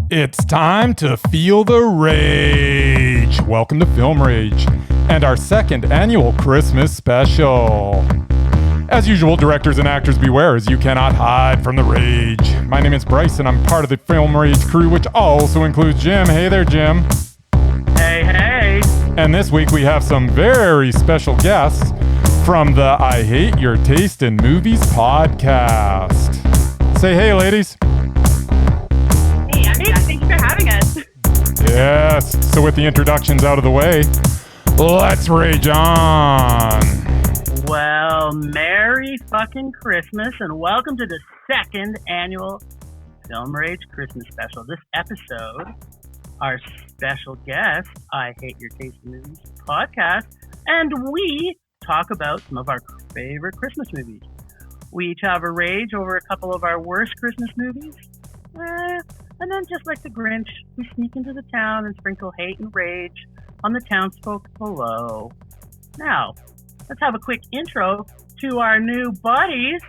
It's time to feel the rage. Welcome to Film Rage and our second annual Christmas special. As usual, directors and actors beware, as you cannot hide from the rage. My name is Bryce and I'm part of the Film Rage crew, which also includes Jim. Hey there, Jim. Hey, hey. And this week we have some very special guests from the I Hate Your Taste in Movies podcast. Say hey, ladies. Hey, thank you for having us. Yes. So with the introductions out of the way, let's rage on. Well, Merry fucking Christmas and welcome to the second annual Film Rage Christmas special. This episode, our special guest, I Hate Your Taste in Movies podcast, and we talk about some of our favorite Christmas movies. We each have a rage over a couple of our worst Christmas movies. And then just like the Grinch, we sneak into the town and sprinkle hate and rage on the townsfolk below. Now, let's have a quick intro to our new buddies,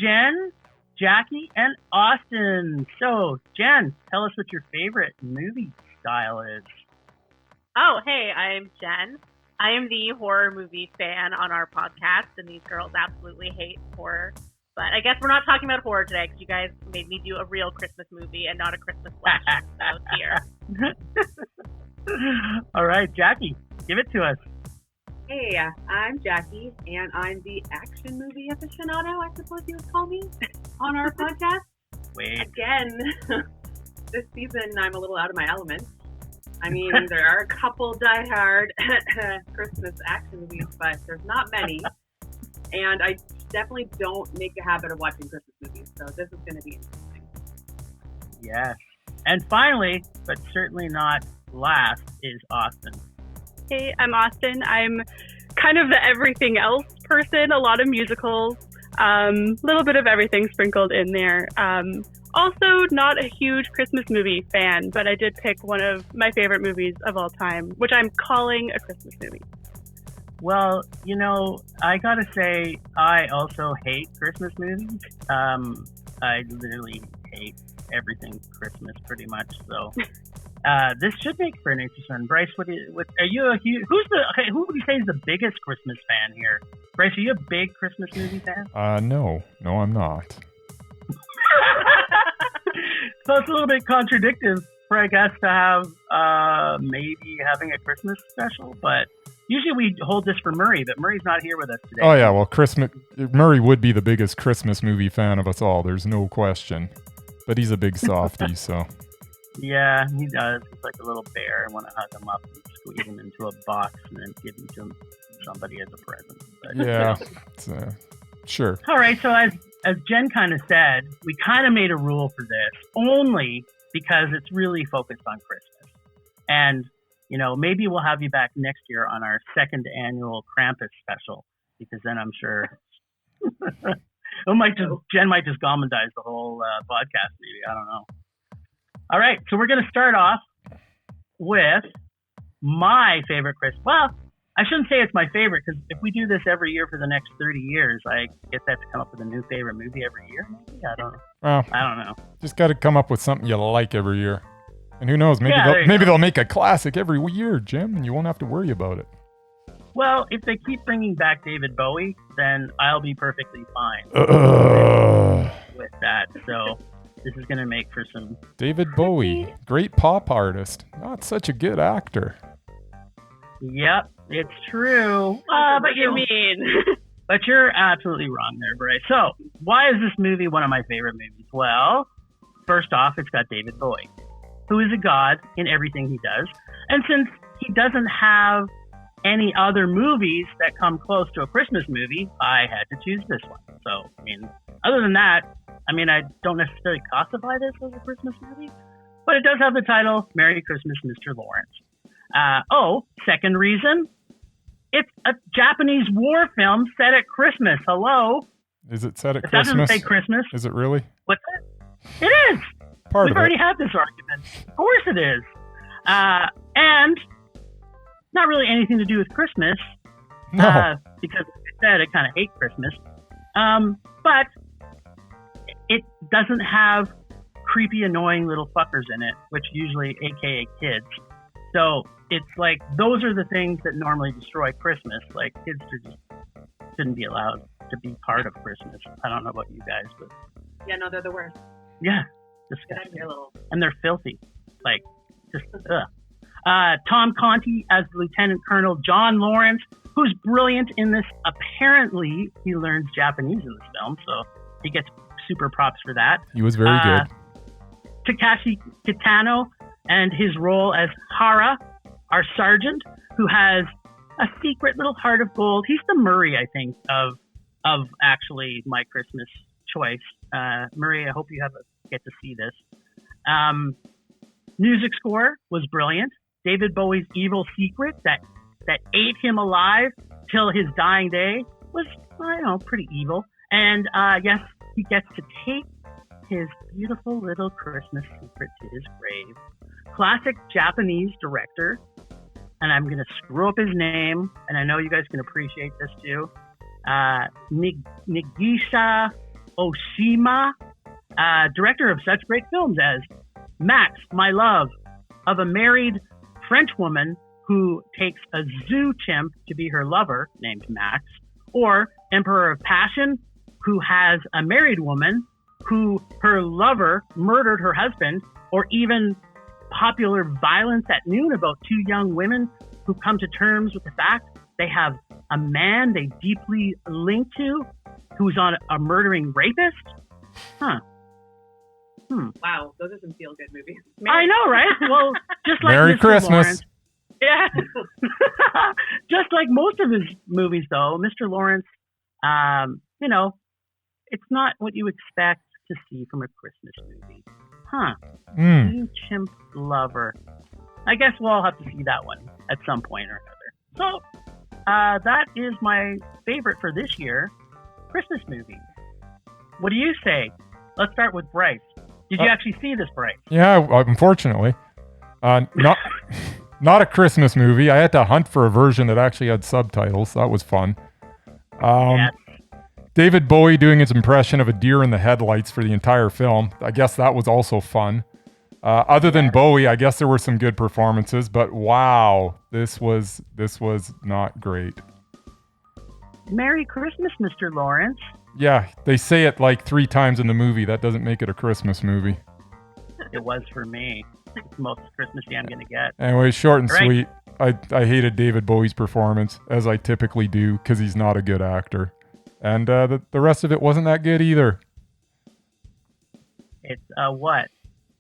Jenn, Jackie, and Austin. So, Jenn, tell us what your favorite movie style is. Oh, hey, I'm Jenn. I am the horror movie fan on our podcast, and these girls absolutely hate horror. But I guess we're not talking about horror today because you guys made me do a real Christmas movie and not a Christmas flash. So here. All right, Jackie, give it to us. Hey, I'm Jackie, and I'm the action movie aficionado, I suppose you would call me, on our podcast. Wait. Again, this season I'm a little out of my element. I mean, there are a couple diehard Christmas action movies, but there's not many. And I definitely don't make a habit of watching Christmas movies, so this is going to be interesting. Yes. And finally, but certainly not last, is Austin. Hey, I'm Austin. I'm kind of the everything else person, a lot of musicals, little bit of everything sprinkled in there. Also, not a huge Christmas movie fan, but I did pick one of my favorite movies of all time, which I'm calling a Christmas movie. Well, you know, I gotta say, I also hate Christmas movies. I literally hate everything Christmas, pretty much. So, this should make for an interesting one. Bryce, who would you say is the biggest Christmas fan here? Bryce, are you a big Christmas movie fan? No, I'm not. So it's a little bit contradictory for, I guess, to have maybe having a Christmas special, but usually we hold this for Murray, but Murray's not here with us today. Oh yeah, well, Murray would be the biggest Christmas movie fan of us all. There's no question, but he's a big softie, so. Yeah, he does. He's like a little bear. I want to hug him up and squeeze him into a box and then give him to somebody as a present. But, yeah, sure. All right, so as Jenn kind of said, we kind of made a rule for this only because it's really focused on Christmas. And, you know, maybe we'll have you back next year on our second annual Krampus special, because then I'm sure Jenn might just gourmandize the whole podcast, maybe. I don't know. All right, so we're going to start off with my favorite Christmas. Well, I shouldn't say it's my favorite, because if we do this every year for the next 30 years, I guess I have to come up with a new favorite movie every year, maybe? I don't know. Well, I don't know. Just got to come up with something you like every year. And who knows, maybe they'll make a classic every year, Jim, and you won't have to worry about it. Well, if they keep bringing back David Bowie, then I'll be perfectly fine with that. So this is going to make for some... David Bowie, great pop artist, not such a good actor. Yep, it's true. But you mean? But you're absolutely wrong there, Bryce. So, why is this movie one of my favorite movies? Well, first off, it's got David Bowie, who is a god in everything he does. And since he doesn't have any other movies that come close to a Christmas movie, I had to choose this one. So, I mean, other than that, I don't necessarily classify this as a Christmas movie, but it does have the title, Merry Christmas, Mr. Lawrence. Second reason, it's a Japanese war film set at Christmas. Hello? Is it set at Christmas? Christmas? That doesn't say Christmas. Is it really? What's that? It is. We've already had this argument. Of course it is. And not really anything to do with Christmas. No. Because, like I said, I kind of hate Christmas. But it doesn't have creepy, annoying little fuckers in it, which usually AKA kids. So it's like those are the things that normally destroy Christmas. Like kids shouldn't be allowed to be part of Christmas. I don't know about you guys, but Yeah, no, they're the worst. yeah, Get disgusting. out of here, little. And they're filthy. Like, just, ugh. Tom Conti as Lieutenant Colonel John Lawrence, who's brilliant in this. Apparently, he learns Japanese in this film, so he gets super props for that. He was very good. Takashi Kitano and his role as Hara, our sergeant, who has a secret little heart of gold. He's the Murray, I think, of actually my Christmas choice. Murray, I hope you get to see this. Music score was brilliant. David Bowie's Evil Secret that ate him alive till his dying day was, I don't know, pretty evil. And yes, he gets to take his beautiful little Christmas secret to his grave. Classic Japanese director, and I'm going to screw up his name, and I know you guys can appreciate this too. Nigisha Oshima, director of such great films as Max, My Love, of a married French woman who takes a zoo chimp to be her lover, named Max, or Emperor of Passion, who has a married woman who her lover murdered her husband, or even Popular Violence at Noon, about two young women who come to terms with the fact they have a man they deeply link to who's on a murdering rapist. Wow, those are some feel-good movies. I know, right? Well, just like Merry Mr. Christmas. Lawrence. Yeah. Just like most of his movies, though, Mr. Lawrence, it's not what you expect to see from a Christmas movie. You chimp lover. I guess we'll all have to see that one at some point or another. So, that is my favorite for this year, Christmas movie. What do you say? Let's start with Bryce. Did you actually see this, Bryce? Yeah, unfortunately. Not a Christmas movie. I had to hunt for a version that actually had subtitles. That was fun. Yes. David Bowie doing his impression of a deer in the headlights for the entire film. I guess that was also fun. Other than Bowie, I guess there were some good performances, but wow, this was not great. Merry Christmas, Mr. Lawrence. Yeah, they say it like 3 times in the movie. That doesn't make it a Christmas movie. It was for me. It's the most Christmassy I'm going to get. Anyway, short and Right. sweet. I hated David Bowie's performance, as I typically do, because he's not a good actor. And the rest of it wasn't that good either. It's what?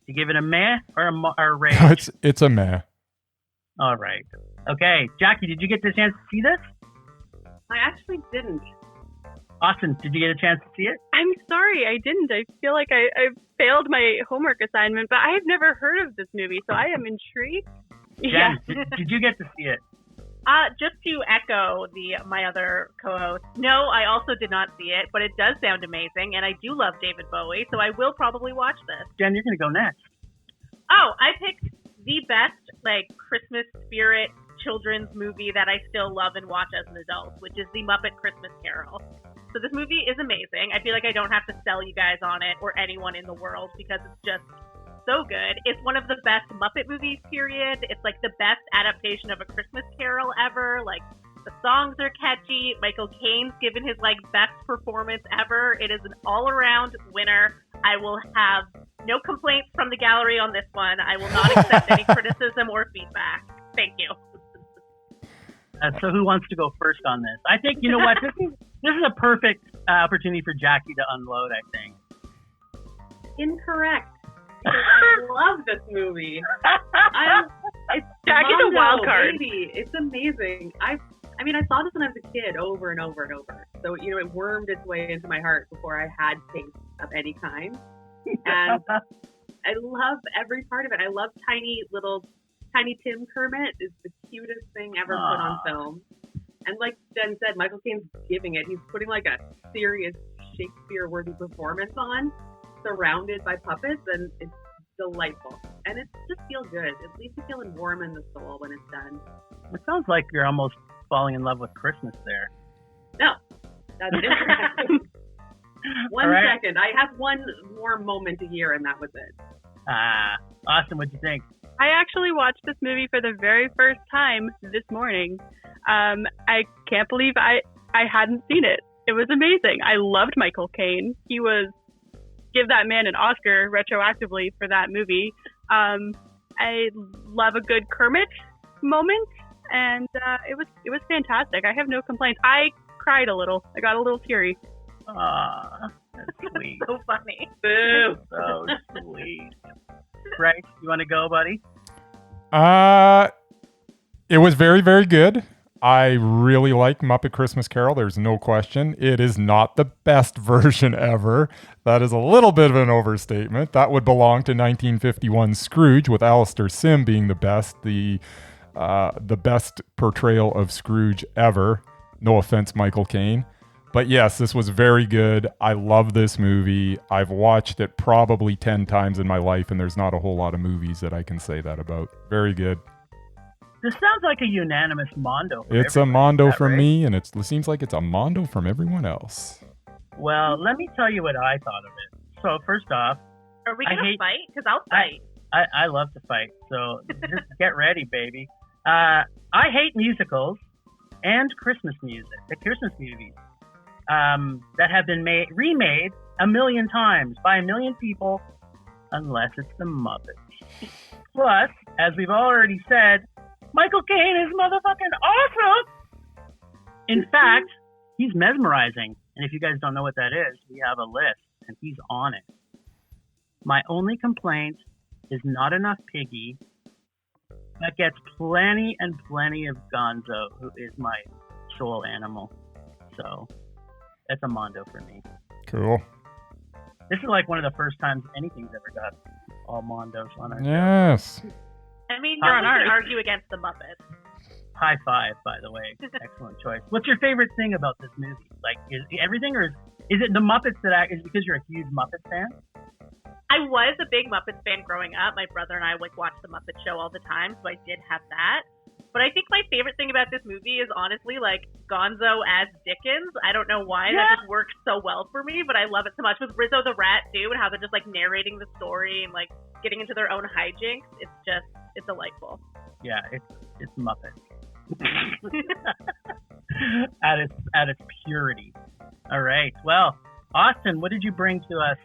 You give it a meh or a rage? It's a meh. All right. Okay, Jackie, did you get the chance to see this? I actually didn't. Austin, did you get a chance to see it? I'm sorry, I didn't. I feel like I failed my homework assignment, but I have never heard of this movie, so I am intrigued. Jen, did you get to see it? Just to echo my other co-host, no, I also did not see it, but it does sound amazing, and I do love David Bowie, so I will probably watch this. Jen, you're going to go next. Oh, I picked the best, Christmas spirit children's movie that I still love and watch as an adult, which is the Muppet Christmas Carol. So this movie is amazing. I feel like I don't have to sell you guys on it or anyone in the world because it's just so good. It's one of the best Muppet movies, period. It's the best adaptation of A Christmas Carol ever. The songs are catchy. Michael Caine's given his best performance ever. It is an all-around winner. I will have no complaints from the gallery on this one. I will not accept any criticism or feedback. Thank you. So who wants to go first on this? I think, you know what, this is a perfect opportunity for Jackie to unload, I think. Incorrect. I love this movie. It's Jackie's a wild card. Baby. It's amazing. I saw this when I was a kid over and over and over. So, it wormed its way into my heart before I had taste of any kind. And I love every part of it. I love Tiny Tim Kermit is the cutest thing ever put on film. And like Jen said, Michael Caine's giving it. He's putting a serious Shakespeare-worthy performance on, surrounded by puppets, and it's delightful. And it just feels good. It leaves you feeling warm in the soul when it's done. It sounds like you're almost falling in love with Christmas there. No, that's incorrect. One All right. second. I have one more moment a year, and that was it. Austin, what'd you think? I actually watched this movie for the very first time this morning. I can't believe I hadn't seen it. It was amazing. I loved Michael Caine. Give that man an Oscar retroactively for that movie. I love a good Kermit moment, and it was fantastic. I have no complaints. I cried a little. I got a little teary. Aw, that's sweet. So funny. Boo. So sweet. Bryce, you want to go, buddy? It was very, very good. I really like Muppet Christmas Carol. There's no question. It is not the best version ever. That is a little bit of an overstatement. That would belong to 1951 Scrooge, with Alistair Sim being the best portrayal of Scrooge ever. No offense, Michael Caine. But yes, this was very good. I love this movie. I've watched it probably 10 times in my life, and there's not a whole lot of movies that I can say that about. Very good. This sounds like a unanimous mondo. It's a mondo from me, and it seems like it's a mondo from everyone else. Well, let me tell you what I thought of it. So first off, Are we gonna fight? Because I'll fight. I love to fight, so just get ready, baby. I hate musicals and Christmas music, the Christmas movies that have been remade a million times by a million people, unless it's the Muppets. Plus, as we've already said, Michael Caine is motherfucking awesome! In fact, he's mesmerizing. And if you guys don't know what that is, we have a list, and he's on it. My only complaint is not enough Piggy. That gets plenty and plenty of Gonzo, who is my soul animal. So, that's a mondo for me. Cool. This is like one of the first times anything's ever got all mondos on it. Yes. I mean, You're no on one can ours. argue against the Muppets. High five, by the way. Excellent choice. What's your favorite thing about this movie? Like, is everything, or is it the Muppets that act? Is it because you're a huge Muppet fan? I was a big Muppets fan growing up. My brother and I watched the Muppet Show all the time, so I did have that. But I think my favorite thing about this movie is honestly Gonzo as Dickens. I don't know why that just works so well for me, but I love it so much with Rizzo the Rat too, and how they're just narrating the story and getting into their own hijinks. It's delightful. Yeah, it's Muppet. at its purity. All right. Well, Austin, what did you bring to us?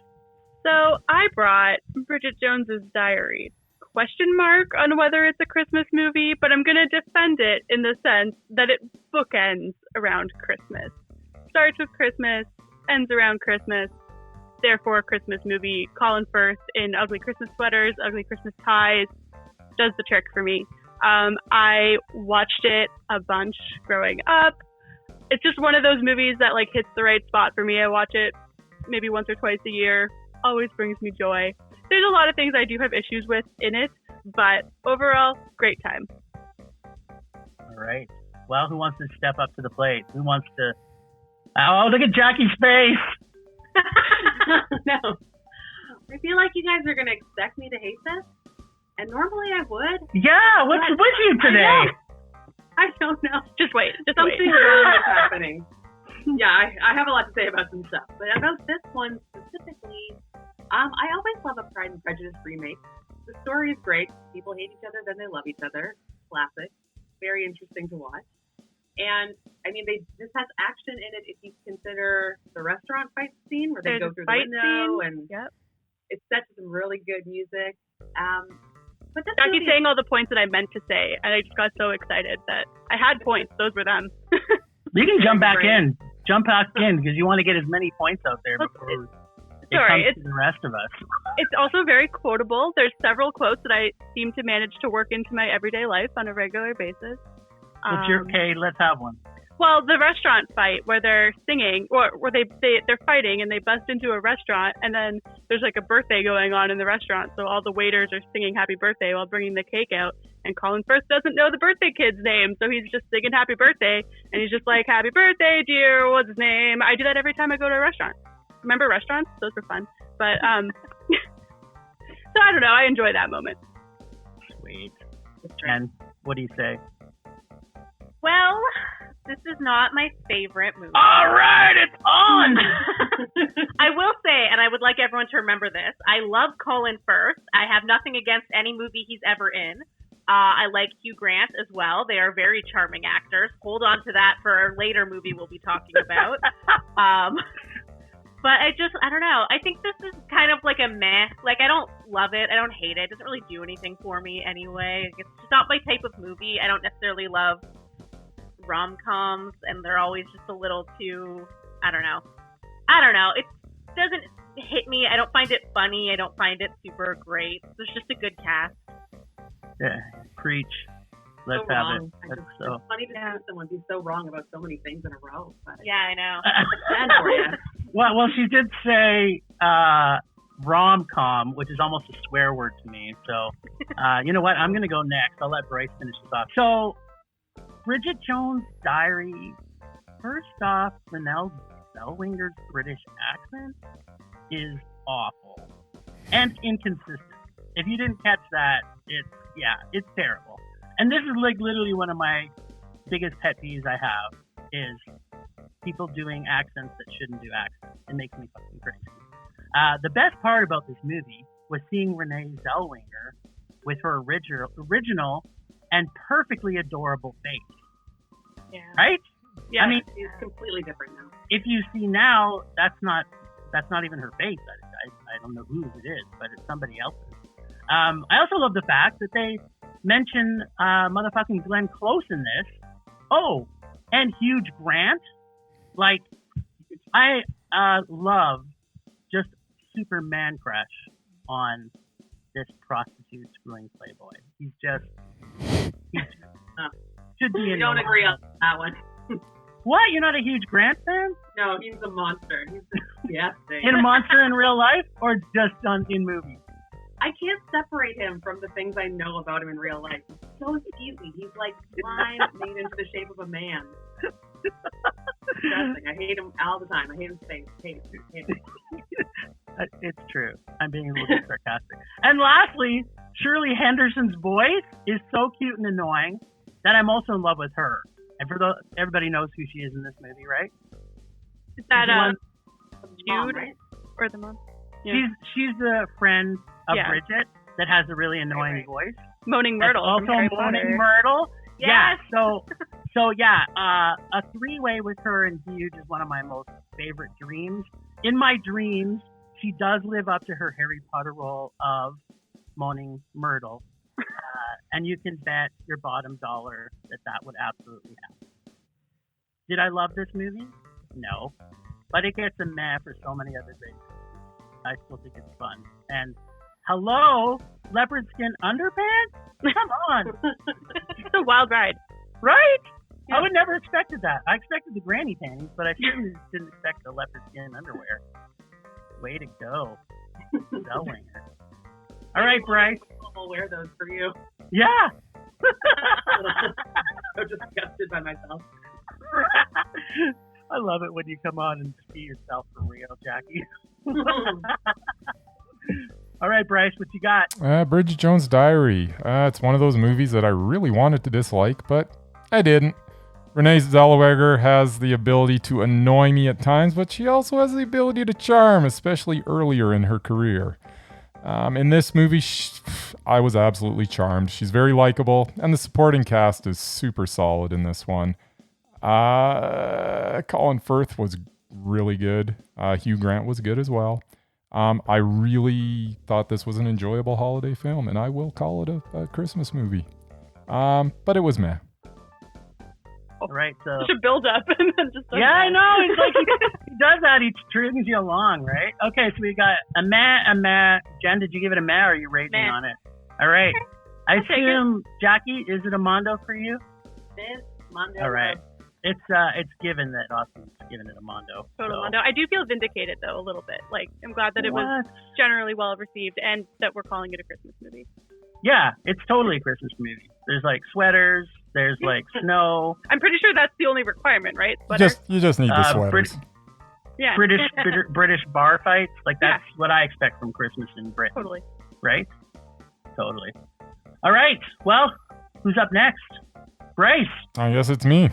So I brought Bridget Jones's Diary. Question mark on whether it's a Christmas movie, but I'm going to defend it in the sense that it bookends around Christmas. Starts with Christmas, ends around Christmas. Therefore, a Christmas movie. Colin Firth in ugly Christmas sweaters, ugly Christmas ties, does the trick for me. I watched it a bunch growing up. It's just one of those movies that hits the right spot for me. I watch it maybe once or twice a year. Always brings me joy. There's a lot of things I do have issues with in it, but overall, great time. All right. Well, who wants to step up to the plate? Who wants to... Oh, look at Jackie's face! No. I feel like you guys are going to expect me to hate this. And normally I would. Yeah, what's with you today? I don't know. Just wait. Something wrong is happening. Yeah, I have a lot to say about some stuff. But about this one specifically, I always love a Pride and Prejudice remake. The story is great. People hate each other, then they love each other. Classic. Very interesting to watch. And, I mean, this has action in it if you consider the restaurant fight scene where they go through the window. And it's set to some really good music. But Jackie's saying all the points that I meant to say, and I just got so excited that I had points. Those were them. You can jump back in. Jump back in, because you want to get as many points out there before it comes to the rest of us. It's also very quotable. There's several quotes that I seem to manage to work into my everyday life on a regular basis. Okay, let's have one. Well, the restaurant fight where they're singing, or where they're fighting and they bust into a restaurant, and then there's a birthday going on in the restaurant, so all the waiters are singing happy birthday while bringing the cake out, and Colin Firth doesn't know the birthday kid's name, so he's just singing happy birthday, and he's just like, happy birthday, dear, what's his name? I do that every time I go to a restaurant. Remember restaurants? Those were fun. But, so I don't know, I enjoy that moment. Sweet. Jenn, what do you say? Well, This is not my favorite movie. All right, it's on. I will say, and I would like everyone to remember this, I love Colin Firth. I have nothing against any movie he's ever in. I like Hugh Grant as well. They are very charming actors. Hold on to that for a later movie we'll be talking about. But I don't know. I think this is kind of like a meh. Like, I don't love it. I don't hate it. It doesn't really do anything for me anyway. It's just not my type of movie. I don't necessarily love rom-coms, and they're always just a little too, I don't know. It doesn't hit me. I don't find it funny. I don't find it super great. There's just a good cast. Yeah, preach. Let's So have wrong. it. That's so. It's funny to have someone be so wrong about so many things in a row. But Yeah, I know. stand for you. Well, she did say rom-com, which is almost a swear word to me. So, you know what? I'm going to go next. I'll let Bryce finish this off. So, Bridget Jones' Diary. First off, Renée Zellweger's British accent is awful and inconsistent. If you didn't catch that, it's terrible. And this is like literally one of my biggest pet peeves I have is people doing accents that shouldn't do accents. It makes me fucking crazy. The best part about this movie was seeing Renée Zellweger with her original and perfectly adorable face. Yeah. Right? Yeah. I mean, She's completely different now. if you see now, that's not even her face. I don't know whose it is, but it's somebody else's. I also love the fact that they mention motherfucking Glenn Close in this. Oh, and Hugh Grant. Like, I love just super man crush on this prostitute screwing playboy. He should be in. Don't agree on that one. What? You're not a huge Grant fan? No, he's a monster. He's disgusting. In a monster in real life, or just in movies? I can't separate him from the things I know about him in real life. He's so easy. He's like slime made into the shape of a man. Disgusting. I hate him all the time. I hate his face. Hate him. It's true. I'm being a little bit sarcastic. And lastly, Shirley Henderson's voice is so cute and annoying that I'm also in love with her. And everybody knows who she is in this movie, right? Is that Mom, Jude right? or the mom? Yeah. She's the friend of Yeah. Bridget that has a really annoying Right. voice. Moaning That's Myrtle. also from Harry Moaning Potter. Myrtle. Yeah. Yes. So a three-way with her and Huge is one of my most favorite dreams. In my dreams, she does live up to her Harry Potter role of Moaning Myrtle. And you can bet your bottom dollar that would absolutely happen. Did I love this movie? No. But it gets a meh for so many other things. I still think it's fun. And hello, leopard skin underpants? Come on. It's a wild ride. Right? Yeah. I would never expected that. I expected the granny panties, but I certainly didn't expect the leopard skin underwear. Way to go. Zellweger. All right, Bryce. I'll wear those for you. Yeah. So disgusted by myself. I love it when you come on and just be yourself for real, Jackie. All right, Bryce, what you got? Bridget Jones' Diary. It's one of those movies that I really wanted to dislike, but I didn't. Renée Zellweger has the ability to annoy me at times, but she also has the ability to charm, especially earlier in her career. In this movie, I was absolutely charmed. She's very likable, and the supporting cast is super solid in this one. Colin Firth was really good. Hugh Grant was good as well. I really thought this was an enjoyable holiday film, and I will call it a Christmas movie. But it was meh. All right, so Such a build up and then just yeah, I know. It's like he does that. He strings you along, right? Okay, so we got a meh. Jen, did you give it a meh, or are you rating Meh. on it? All right. I take it. assume, Jackie, is it a Mondo for you? This Monday. All right. It's given that Austin's given it a Mondo. Total so. Mondo. I do feel vindicated though a little bit. Like I'm glad that it was What? generally well received and that we're calling it a Christmas movie. Yeah, it's totally a Christmas movie. There's like sweaters. There's like snow. I'm pretty sure that's the only requirement, right? Sweater? You just need the sweaters. yeah. British bar fights. Like that's what I expect from Christmas in Britain. Totally. Right? Totally. All right. Well, who's up next? Bryce. I guess it's me.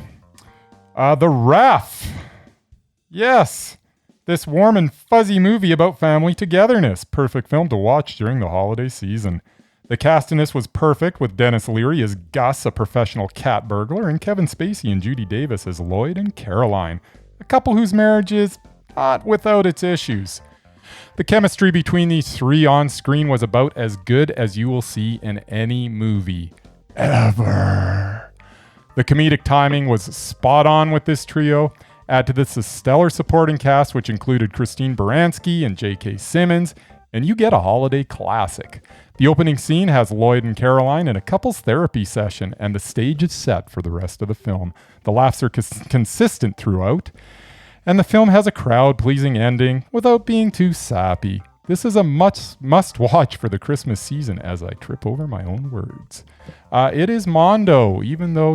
The Ref. Yes, this warm and fuzzy movie about family togetherness. Perfect film to watch during the holiday season. The cast in this was perfect, with Dennis Leary as Gus, a professional cat burglar, and Kevin Spacey and Judy Davis as Lloyd and Caroline, a couple whose marriage is not without its issues. The chemistry between these three on screen was about as good as you will see in any movie ever. The comedic timing was spot on with this trio. Add to this a stellar supporting cast, which included Christine Baranski and J.K. Simmons, and you get a holiday classic. The opening scene has Lloyd and Caroline in a couples therapy session, and the stage is set for the rest of the film. The laughs are consistent throughout, and the film has a crowd-pleasing ending without being too sappy. This is a must-watch for the Christmas season, as I trip over my own words. It is Mondo, even though,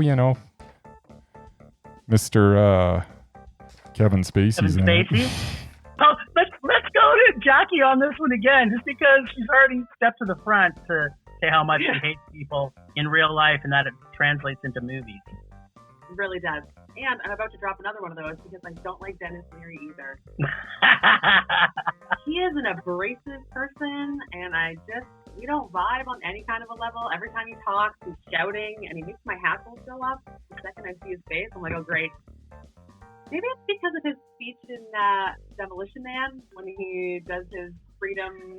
Mr. Kevin Spacey's in it. Oh, let's go to Jackie on this one again, just because she's already stepped to the front to say how much she hates people in real life and that it translates into movies. It really does. And I'm about to drop another one of those because I don't like Dennis Leary either. He is an abrasive person, and we don't vibe on any kind of a level. Every time he talks, he's shouting, and he makes my hackles go up. The second I see his face, I'm like, oh, great. Maybe it's because of his speech in Demolition Man, when he does his freedom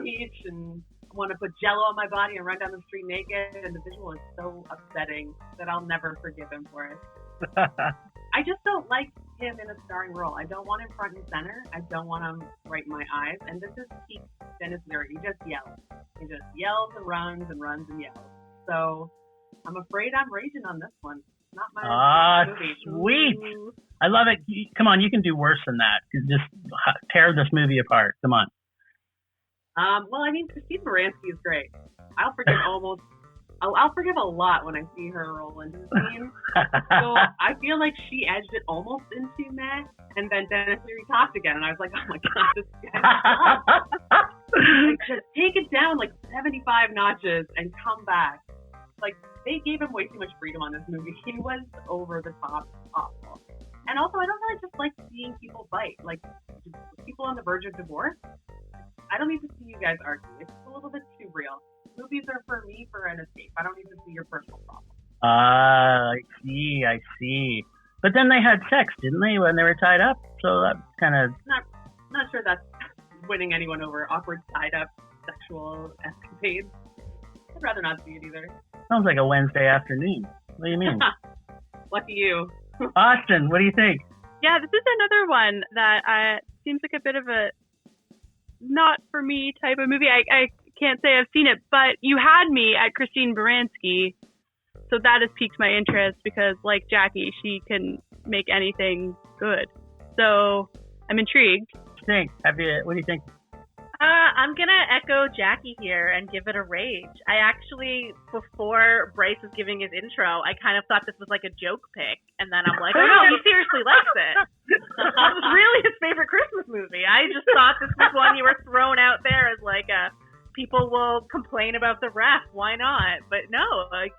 speech and want to put Jell-O on my body and run down the street naked, and the visual is so upsetting that I'll never forgive him for it. I just don't like him in a starring role. I don't want him front and center. I don't want him right in my eyes. And this is peak Dennis Leary. He just yells. He just yells and runs and yells. So I'm afraid I'm raging on this one. Not my movie. Sweet. I love it. Come on, you can do worse than that. Just tear this movie apart. Come on. Well, I mean, Christine Baranski is great. I'll forgive a lot when I see her roll into the scene. So I feel like she edged it almost into meh, and then Dennis Leary talked again, and I was like, oh my god, this guy sucks. Like, just take it down like 75 notches and come back. Like, they gave him way too much freedom on this movie. He was over the top awful. And also, I don't really just like seeing people fight. Like, people on the verge of divorce. I don't need to see you guys argue. It's a little bit too real. Movies are for me for an escape. I don't need to see your personal problem. I see. But then they had sex, didn't they, when they were tied up? So that's kind of... Not sure that's winning anyone over. Awkward tied-up sexual escapades. I'd rather not see it either. Sounds like a Wednesday afternoon. What do you mean? Lucky you. Austin, what do you think? Yeah, this is another one that seems like a bit of a not for me type of movie. I can't say I've seen it, but you had me at Christine Baranski, so that has piqued my interest because, like Jackie, she can make anything good. So I'm intrigued. What do you think? I'm gonna echo Jackie here and give it a rage. I actually, before Bryce was giving his intro, I kind of thought this was like a joke pick, and then I'm like, oh no, he seriously likes it. This was really his favorite Christmas movie. I just thought this was one you were throwing out there as like people will complain about The Ref. Why not? But no, like,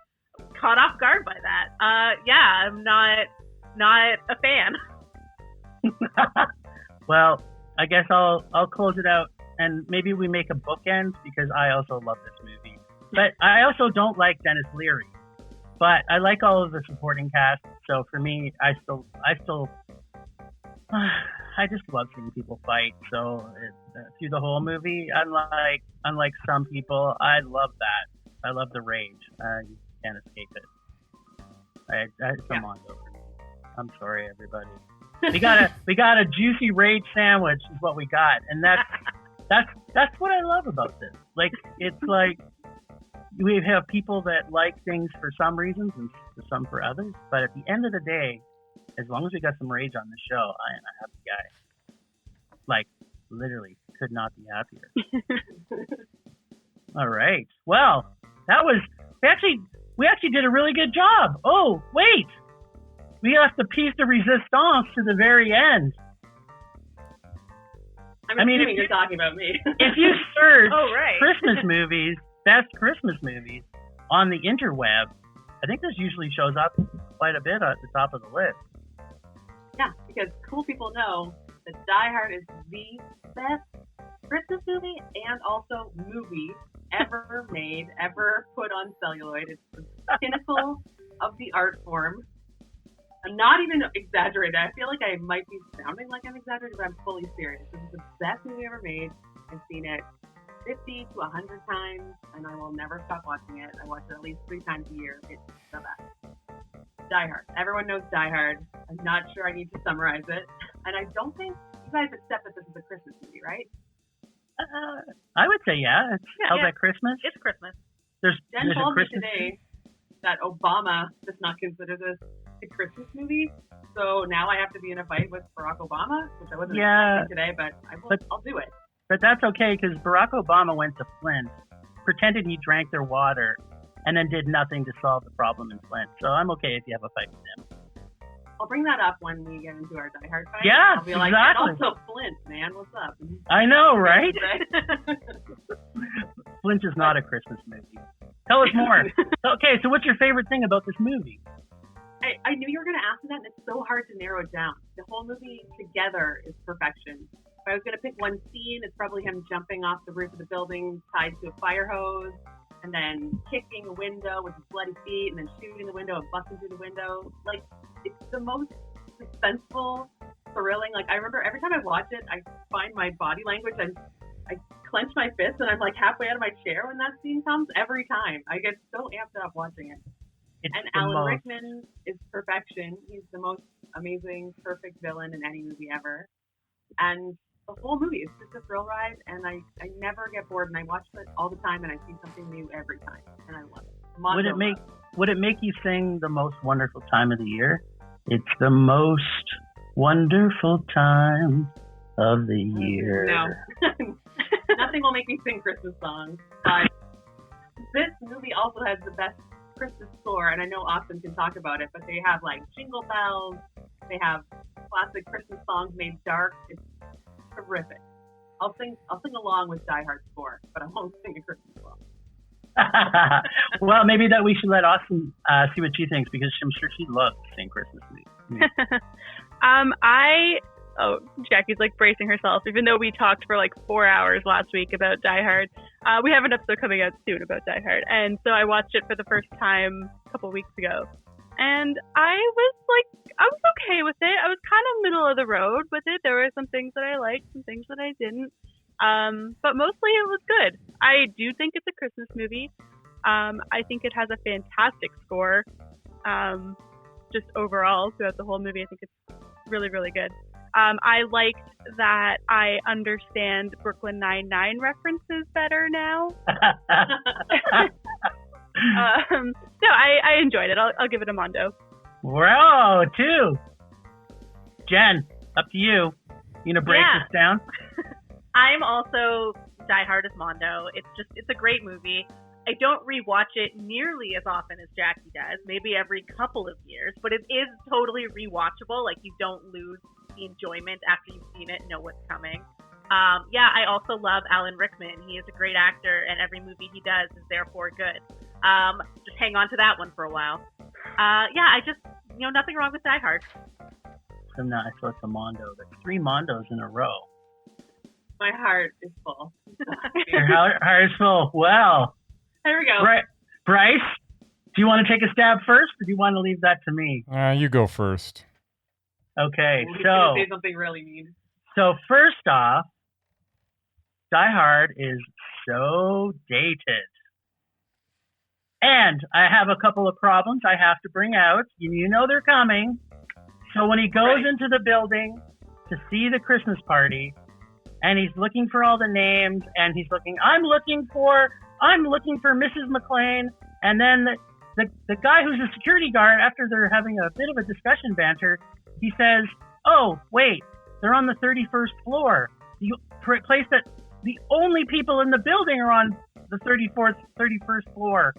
caught off guard by that. Yeah, I'm not a fan. Well, I guess I'll close it out. And maybe we make a bookend because I also love this movie. But I also don't like Dennis Leary. But I like all of the supporting cast. So for me, I just love seeing people fight. So through the whole movie, unlike some people, I love that. I love the rage. You can't escape it. Come on, over me. I'm sorry, everybody. We got a juicy rage sandwich is what we got, and that's what I love about this. Like, it's like we have people that like things for some reasons and some for others. But at the end of the day, as long as we got some rage on the show, I am a happy guy. Like, literally, could not be happier. All right. Well, we actually did a really good job. Oh, wait. We left the piece de resistance to the very end. I'm assuming you're talking about me. If you search right. Christmas movies, best Christmas movies on the interweb, I think this usually shows up quite a bit at the top of the list. Yeah, because cool people know that Die Hard is the best Christmas movie and also movie ever made, ever put on celluloid. It's the pinnacle of the art form. I'm not even exaggerating. I feel like I might be sounding like I'm exaggerating, but I'm fully serious. This is the best movie ever made. I've seen it 50 to 100 times, and I will never stop watching it. I watch it at least 3 times a year. It's the best. Die Hard. Everyone knows Die Hard. I'm not sure I need to summarize it. And I don't think you guys accept that this is a Christmas movie, right? I would say yeah. It's held at Christmas. It's Christmas. Jen there's a told me Christmas today that Obama does not consider this a Christmas movie. So now I have to be in a fight with Barack Obama, which I wasn't expecting today, but I'll do it. But that's okay because Barack Obama went to Flint, pretended he drank their water, and then did nothing to solve the problem in Flint. So I'm okay if you have a fight with him. I'll bring that up when we get into our Die Hard fight. Yeah, I'll be like, exactly. and also Flint, man, what's up? I know, right? Flint is not a Christmas movie. Tell us more. Okay, so what's your favorite thing about this movie? I knew you were going to ask me that, and it's so hard to narrow it down. The whole movie together is perfection. If I was going to pick one scene, it's probably him jumping off the roof of the building tied to a fire hose, and then kicking a window with his bloody feet, and then shooting the window and busting through the window. Like, it's the most suspenseful, thrilling. Like, I remember every time I watch it, I find my body language, I clench my fists, and I'm like halfway out of my chair when that scene comes every time. I get so amped up watching it. And Alan Rickman is perfection. He's the most amazing, perfect villain in any movie ever. And the whole movie is just a thrill ride, and I never get bored, and I watch it all the time, and I see something new every time, and I love it. Would it make you sing the most wonderful time of the year? It's the most wonderful time of the year. No. Nothing will make me sing Christmas songs, but this movie also has the best Christmas score, and I know Austin can talk about it, but they have like Jingle Bells, they have classic Christmas songs made dark. It's terrific. I'll sing along with Die Hard score, but I won't sing a Christmas song. Well, maybe that we should let Austin see what she thinks, because I'm sure she loves to sing Christmas music. Jackie's like bracing herself, even though we talked for like 4 hours last week about Die Hard. We have an episode coming out soon about Die Hard, and so I watched it for the first time a couple weeks ago, and I was okay with it. I was kind of middle of the road with it. There were some things that I liked, some things that I didn't, but mostly it was good. I do think it's a Christmas movie. I think it has a fantastic score. Just overall throughout the whole movie, I think it's really, really good. I liked that I understand Brooklyn Nine-Nine references better now. No, I enjoyed it. I'll give it a Mondo. Whoa, 2. Jen, up to you. You gonna break this down? I'm also Die Hard as Mondo. It's a great movie. I don't rewatch it nearly as often as Jackie does, maybe every couple of years, but it is totally rewatchable. Like, you don't lose the enjoyment after you've seen it and know what's coming. I also love Alan Rickman. He is a great actor, and every movie he does is therefore good. Just hang on to that one for a while. I just, nothing wrong with Die Hard. So it's a Mondo. There's 3 Mondos in a row. My heart is full. Your heart is full. Well. There we go. Bryce, do you want to take a stab first, or do you want to leave that to me? You go first. Okay, He's gonna say something really mean. So first off, Die Hard is so dated. And I have a couple of problems I have to bring out. You know they're coming. So when he goes into the building to see the Christmas party, and he's looking for all the names, and he's looking, I'm looking for Mrs. McLean, and then the guy who's a security guard, after they're having a bit of a discussion banter, he says, oh, wait, they're on the 31st floor. The place that the only people in the building are on the 31st floor.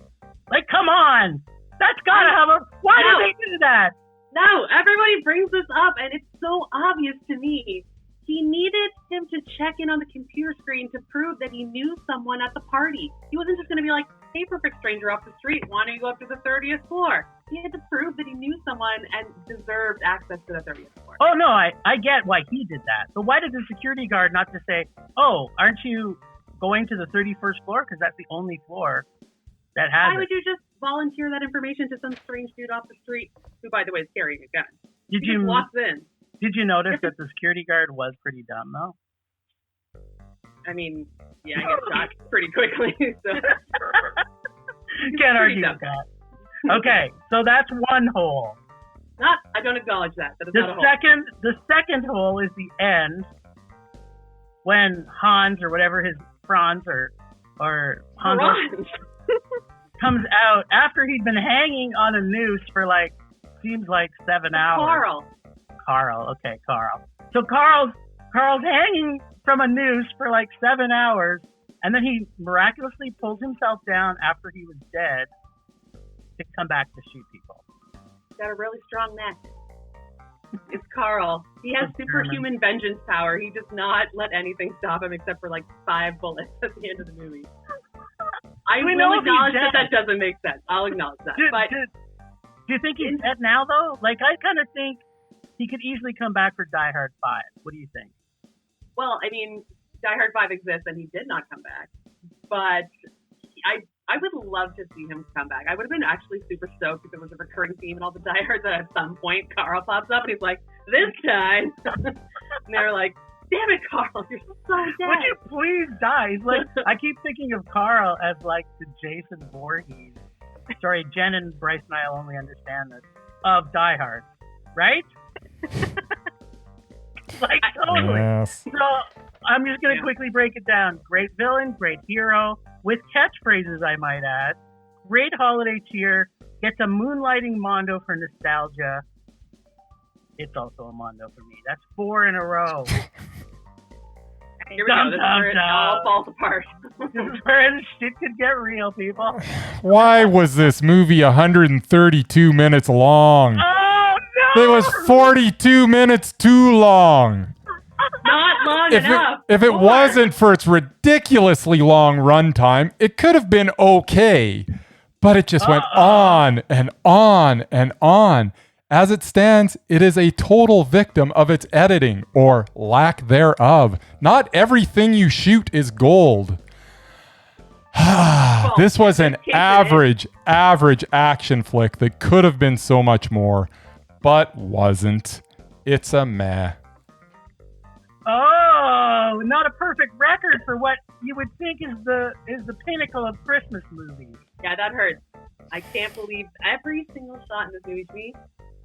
Like, come on! That's gotta have a... Why did they do that? No, everybody brings this up, and it's so obvious to me. He needed him to check in on the computer screen to prove that he knew someone at the party. He wasn't just going to be like, hey, perfect stranger off the street, why don't you go up to the 30th floor? he had to prove that he knew someone and deserved access to the 30th floor. Oh, no, I get why he did that. But why did the security guard not just say, oh, aren't you going to the 31st floor? Because that's the only floor that has Why would you just volunteer that information to some strange dude off the street who, by the way, is carrying a gun? Did He you just walks in. Did you notice that the security guard was pretty dumb, though? I mean, yeah, I get shocked pretty quickly. So. Can't argue with that. Okay, so that's one hole. I don't acknowledge that. That is The not a hole. second hole is the end when Hans or whatever his Franz or Hans comes out after he'd been hanging on a noose for seems like 7 hours. Carl. Okay, Carl. So Carl's hanging from a noose for 7 hours, and then he miraculously pulls himself down after he was dead to come back to shoot people. Got a really strong neck. It's Carl. He has superhuman vengeance power. He does not let anything stop him except for 5 bullets at the end of the movie. I will acknowledge that doesn't make sense. I'll acknowledge that. Do you think he's dead now, though? I kind of think he could easily come back for Die Hard 5. What do you think? Well, I mean, Die Hard 5 exists and he did not come back. But I would love to see him come back. I would have been actually super stoked if it was a recurring theme in all the Die Hards that at some point Carl pops up and he's like, this time. And they're like, damn it, Carl, you're so dead. Would you please die? He's I keep thinking of Carl as the Jason Voorhees. Sorry, Jenn and Bryce and I will only understand this. Of Die Hard. Right? Totally. Yes. So I'm just going to quickly break it down. Great villain, great hero, with catchphrases, I might add. Great holiday cheer. Gets a moonlighting mondo for nostalgia. It's also a mondo for me. That's 4 in a row. Here we go. This is where it all falls apart. This is where shit could get real, people. Why was this movie 132 minutes long? Oh, no! It was 42 minutes too long. Not long enough. If it wasn't for its ridiculously long runtime, it could have been okay. But it just went on and on and on. As it stands, it is a total victim of its editing, or lack thereof. Not everything you shoot is gold. This was an average action flick that could have been so much more, but wasn't. It's a meh. Oh, not a perfect record for what you would think is the pinnacle of Christmas movies. Yeah, that hurts. I can't believe every single shot in this movie to me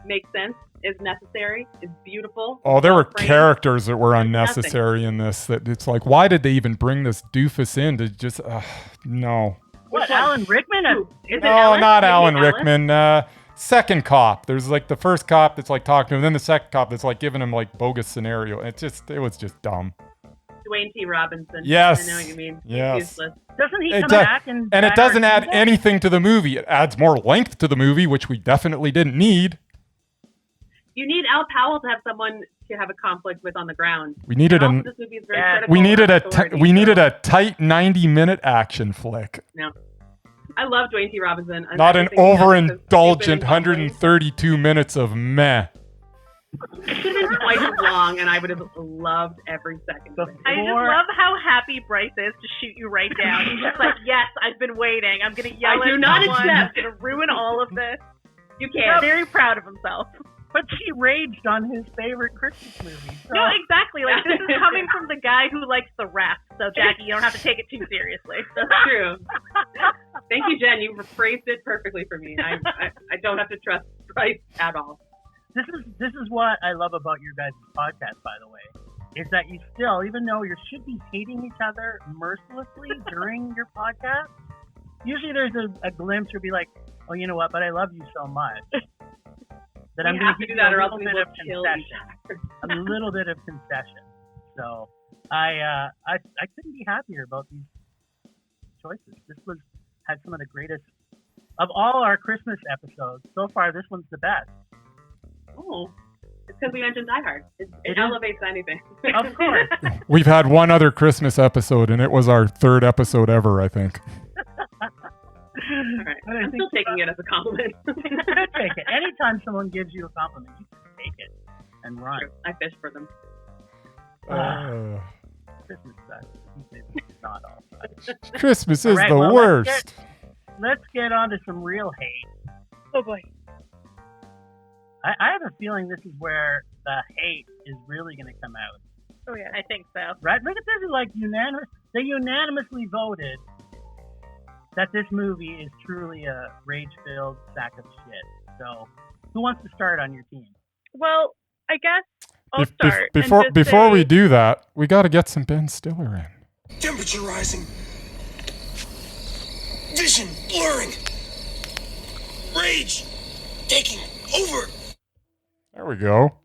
makes sense, is necessary, is beautiful. Oh, there were characters that were unnecessary in this. That it's why did they even bring this doofus in to just, no. What, Alan Rickman? No, not Alan Rickman. Second cop. There's the first cop that's talking to him, then the second cop that's giving him bogus scenario. It was just dumb. Dwayne T. Robinson. Yes. I know what you mean. Yes. He's useless. Doesn't he come back and it doesn't add anything to the movie. It adds more length to the movie, which we definitely didn't need. You need Al Powell to have someone to have a conflict with on the ground. We needed this movie is very critical we needed of a tight 90-minute action flick. No. I love Dwayne T. Robinson. Not an overindulgent 132 minutes of meh. It should have been twice as long, and I would have loved every second of it. I just love how happy Bryce is to shoot you right down. He's just yes, I've been waiting. I'm going to yell at someone. I'm going to ruin all of this. You can't. He's very proud of himself. But she raged on his favorite Christmas movie. So. No, exactly. This is coming from the guy who likes The Ref. So, Jackie, you don't have to take it too seriously. That's true. Thank you, Jen. You phrased it perfectly for me. I don't have to trust Bryce at all. This is what I love about your guys' podcast, by the way, is that you still, even though you should be hating each other mercilessly during your podcast, usually there's a glimpse where be oh, you know what, but I love you so much. That I'm going to give you a little bit of concession. A little bit of concession. So I couldn't be happier about these choices. This had some of the greatest of all our Christmas episodes. So far, this one's the best. Oh, it's because we mentioned Die Hard. It elevates anything. Of course. We've had one other Christmas episode, and it was our 3rd episode ever, I think. All right. But I I'm think still taking it as a compliment. you should take it. Anytime someone gives you a compliment, you can take it and run. True. I fish for them. Christmas sucks. It's not all fun. Christmas All is right, the well, worst. Let's get on to some real hate. Oh boy. I have a feeling this is where the hate is really going to come out. Oh yeah. I think so. Right? Look at this. Like they unanimously voted that this movie is truly a rage-filled sack of shit. So, who wants to start on your team? Well, I guess I'll start. and Before just before we say- do that, we got to get some Ben Stiller in. Temperature rising. Vision blurring. Rage taking over. There we go.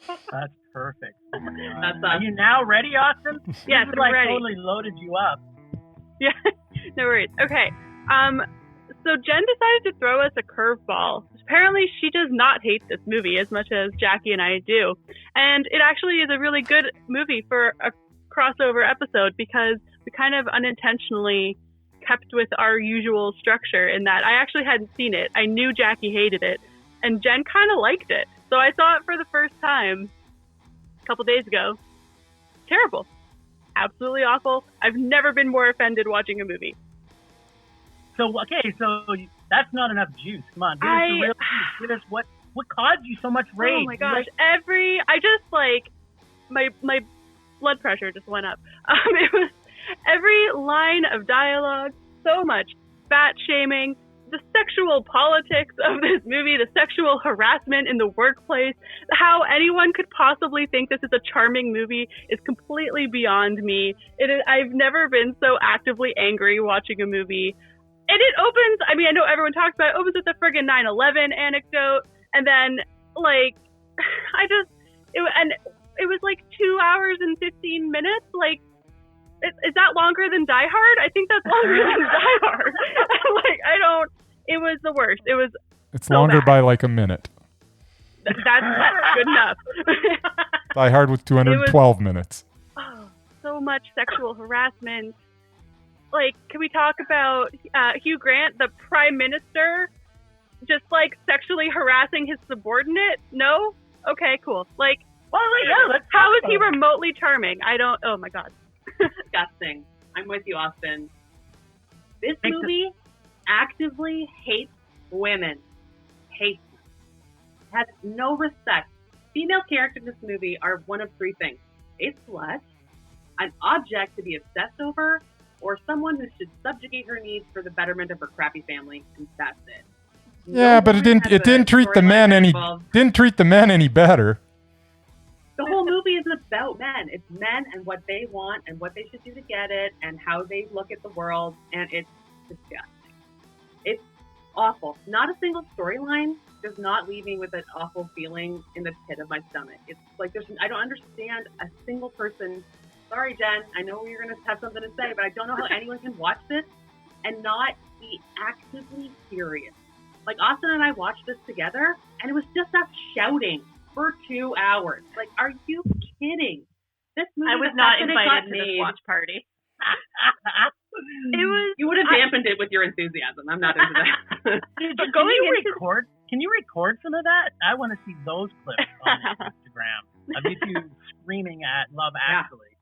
That's perfect. Oh my God. That's Are you now ready, Austin? Yes, This I'm like ready. totally loaded you up. Yeah, no worries. Okay. So Jen decided to throw us a curveball. Apparently, she does not hate this movie as much as Jackie and I do. And it actually is a really good movie for a crossover episode because we kind of unintentionally kept with our usual structure in that I actually hadn't seen it. I knew Jackie hated it, and Jen kind of liked it. So I saw it for the first time a couple days ago. Terrible. Absolutely awful. I've never been more offended watching a movie. So, okay, so that's not enough juice. Come on, give us the real juice. Give us what caused you so much rage. Oh my gosh! My blood pressure just went up. It was every line of dialogue, so much fat shaming, the sexual politics of this movie, the sexual harassment in the workplace, how anyone could possibly think this is a charming movie is completely beyond me. I've never been so actively angry watching a movie. And it opens, I mean, I know everyone talks about it, opens with the friggin' 9/11 anecdote, and then, like, it was like 2 hours and 15 minutes, like, is that longer than Die Hard? I think that's longer than Die Hard. It was the worst. It's so longer bad. by like a minute. That's good enough. Die Hard with 212 minutes. Oh, so much sexual harassment. Like, can we talk about Hugh Grant, the Prime Minister, just like sexually harassing his subordinate? No? Okay, cool. Like, how is he remotely charming? Oh my God. Disgusting. I'm with you, Austin. This movie actively hates women. Hates them. Has no respect. Female characters in this movie are one of three things: a slut, an object to be obsessed over, or someone who should subjugate her needs for the betterment of her crappy family, and that's it. Yeah, but it didn't treat the men any better. The whole movie is about men. It's men and what they want and what they should do to get it and how they look at the world, and it's disgusting. It's awful. Not a single storyline does not leave me with an awful feeling in the pit of my stomach. It's like I don't understand a single person. Sorry, Jen, I know you're going to have something to say, but I don't know how anyone can watch this and not be actively furious. Like, Austin and I watched this together, and it was just us shouting for 2 hours. Like, are you kidding? This movie, I was not invited to this watch party. You would have dampened it with your enthusiasm. I'm not into that. Can you record some of that? I want to see those clips on Instagram of you two screaming at Love Actually.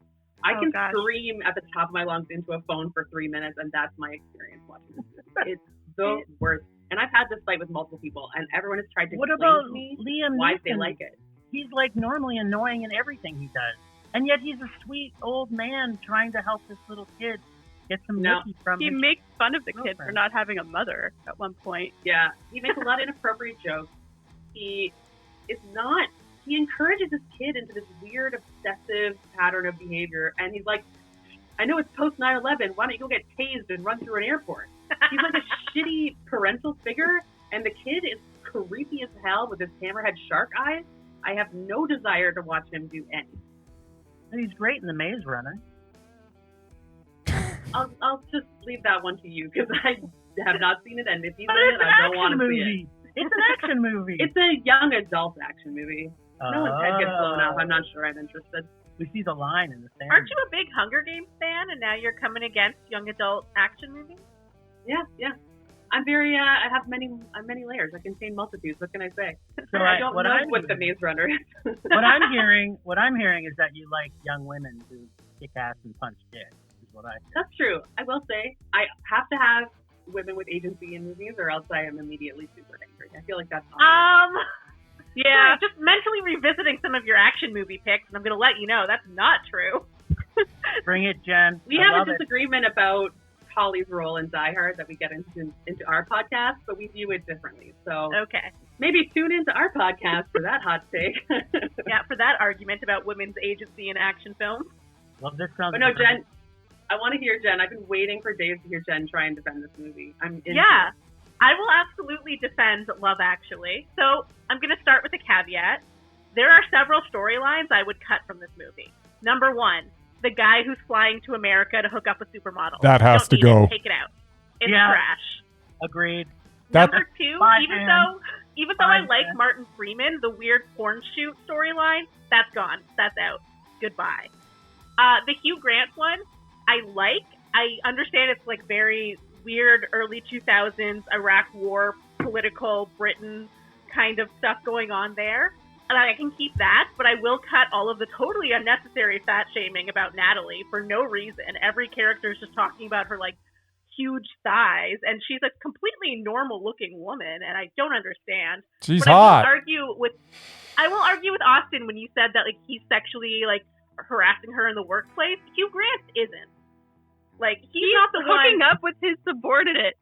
I can scream at the top of my lungs into a phone for 3 minutes, and that's my experience watching this movie. It's the worst. And I've had this fight with multiple people, and everyone has tried to explain to me why they like it. He's like normally annoying in everything he does, and yet he's a sweet old man trying to help this little kid get some nookie from He makes fun of the kid for not having a mother at one point. Yeah, he makes a lot of inappropriate jokes. He encourages this kid into this weird, obsessive pattern of behavior, and he's like, I know it's post 9/11, why don't you go get tased and run through an airport? He's like a shitty parental figure, and the kid is creepy as hell with his hammerhead shark eyes. I have no desire to watch him do anything. He's great in The Maze Runner. I'll just leave that one to you, because I have not seen it, and if he's in it, I don't want to see it. It's an action movie. It's a young adult action movie. No one's head gets blown off. I'm not sure I'm interested. We see the line in the sand. Aren't you a big Hunger Games fan, and now you're coming against young adult action movies? Yeah. I'm very. I have many layers. I contain multitudes. What can I say? So I don't know what the Maze Runner is. What I'm hearing is that you like young women who kick ass and punch dicks. Is what I. That's true. I will say I have to have women with agency in movies, or else I am immediately super angry. I feel like that's yeah. Just mentally revisiting some of your action movie picks, and I'm gonna let you know that's not true. Bring it, Jen. We have a disagreement about Holly's role in Die Hard that we get into our podcast, but we view it differently. So okay, maybe tune into our podcast for that hot take. Yeah, for that argument about women's agency in action films. Well, this sounds. But no, Jen. I want to hear Jen. I've been waiting for days to hear Jen try and defend this movie. Yeah, I will absolutely defend Love Actually. So I'm going to start with a caveat. There are several storylines I would cut from this movie. Number one, the guy who's flying to America to hook up with supermodels. That has to go. Take it out. It's trash. Agreed. Number two, even though I like Martin Freeman, the weird porn shoot storyline, that's gone. That's out. Goodbye. The Hugh Grant one, I understand it's like very weird early 2000s Iraq War political Britain kind of stuff going on there. And I can keep that, but I will cut all of the totally unnecessary fat shaming about Natalie for no reason. Every character is just talking about her like huge thighs, and she's a completely normal looking woman, and I don't understand. She's but hot. I will argue with Austin when you said that like he's sexually like harassing her in the workplace. Hugh Grant isn't. Like he's not the hooking one up with his subordinate.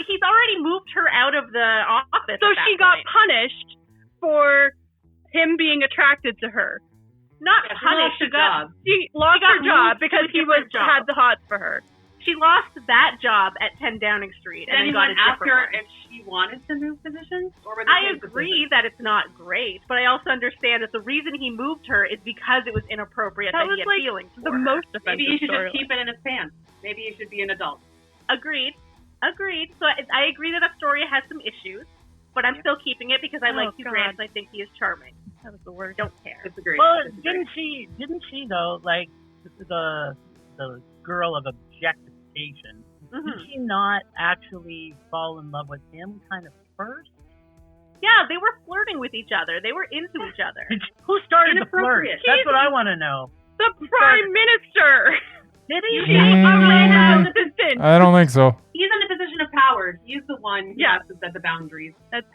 He's already moved her out of the office. So she got punished for him being attracted to her. Not punished. She lost her job because he had the hots for her. She lost that job at 10 Downing Street and then got a different her one. if she wanted to move positions? Or I agree that it's not great, but I also understand that the reason he moved her is because it was inappropriate that he had feelings for the most offensive. Maybe he should just keep it in his pants. Maybe he should be an adult. Agreed. So I agree that story has some issues, but I'm still keeping it because I like Hugh Grant and I think he is charming. That was the word. Don't care. Disagree. Well, didn't she though, like the girl of objectification, did she not actually fall in love with him kind of first? Yeah, they were flirting with each other. They were into each other. Who started the flirt? That's what I want to know. The Prime Minister! Did he? I don't think so. He's in a position of power. He's the one who has to set the boundaries. It's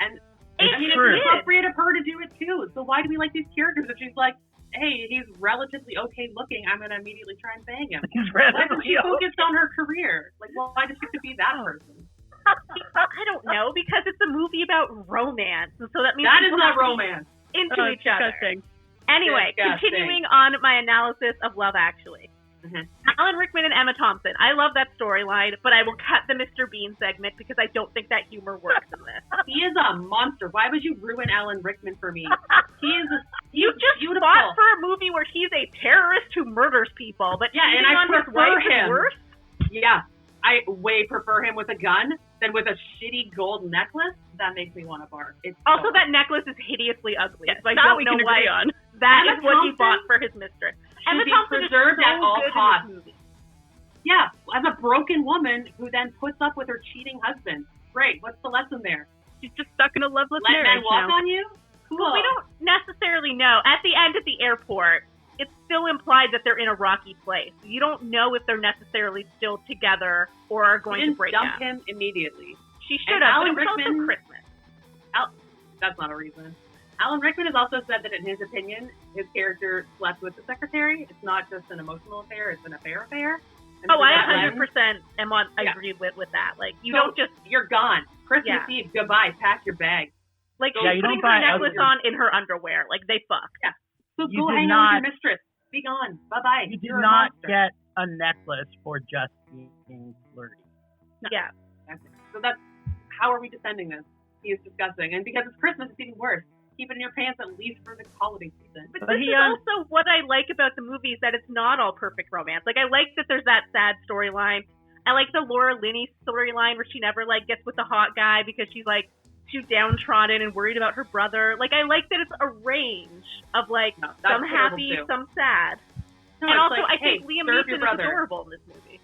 appropriate of her to do it too. So why do we like these characters if she's like, hey, he's relatively okay looking, I'm going to immediately try and bang him? Why does she focus on her career? Like, why does she have to be that person? I don't know, because it's a movie about romance. So that means that is not romance. Into each other. Anyway, disgusting. Continuing on my analysis of Love Actually. Alan Rickman and Emma Thompson. I love that storyline, but I will cut the Mr. Bean segment because I don't think that humor works in this. He is a monster. Why would you ruin Alan Rickman for me? You just fought for a movie where he's a terrorist who murders people, but and I prefer him. Worse? Yeah, I way prefer him with a gun than with a shitty gold necklace. That makes me want to bark. Also, that necklace is hideously ugly. Yes, so I that don't we know can why agree on. That is what he bought for his mistress. Emma Thompson is so at all good costs. in this movie. Yeah, as a broken woman who then puts up with her cheating husband. Great. What's the lesson there? She's just stuck in a loveless Let marriage men walk now. on you? Cool. Well, we don't necessarily know. At the end at the airport, it's still implied that they're in a rocky place. You don't know if they're necessarily still together or are going to break dump up. him immediately. She should have. Alan But it was also Christmas. That's not a reason. Alan Rickman has also said that in his opinion, his character slept with the secretary. It's not just an emotional affair; it's an affair. And I 100% am on. I agree with that. Like don't just. You're gone. Christmas Eve. Goodbye. Pack your bag. Like she's putting her necklace on in her underwear. Like they fuck. Yeah. So go hang out with your mistress. Be gone. Bye bye. You did not get a necklace for just being flirty. No. Yeah. So that's how are we defending this? He is disgusting, and because it's Christmas, it's even worse. Keep it in your pants at least for the holiday season. But this is also what I like about the movie is that it's not all perfect romance. Like I like that there's that sad storyline. I like the Laura Linney storyline where she never like gets with the hot guy because she's like too downtrodden and worried about her brother. Like I like that it's a range of like some happy, some sad. No, and also like, I think Liam Neeson is adorable in this movie.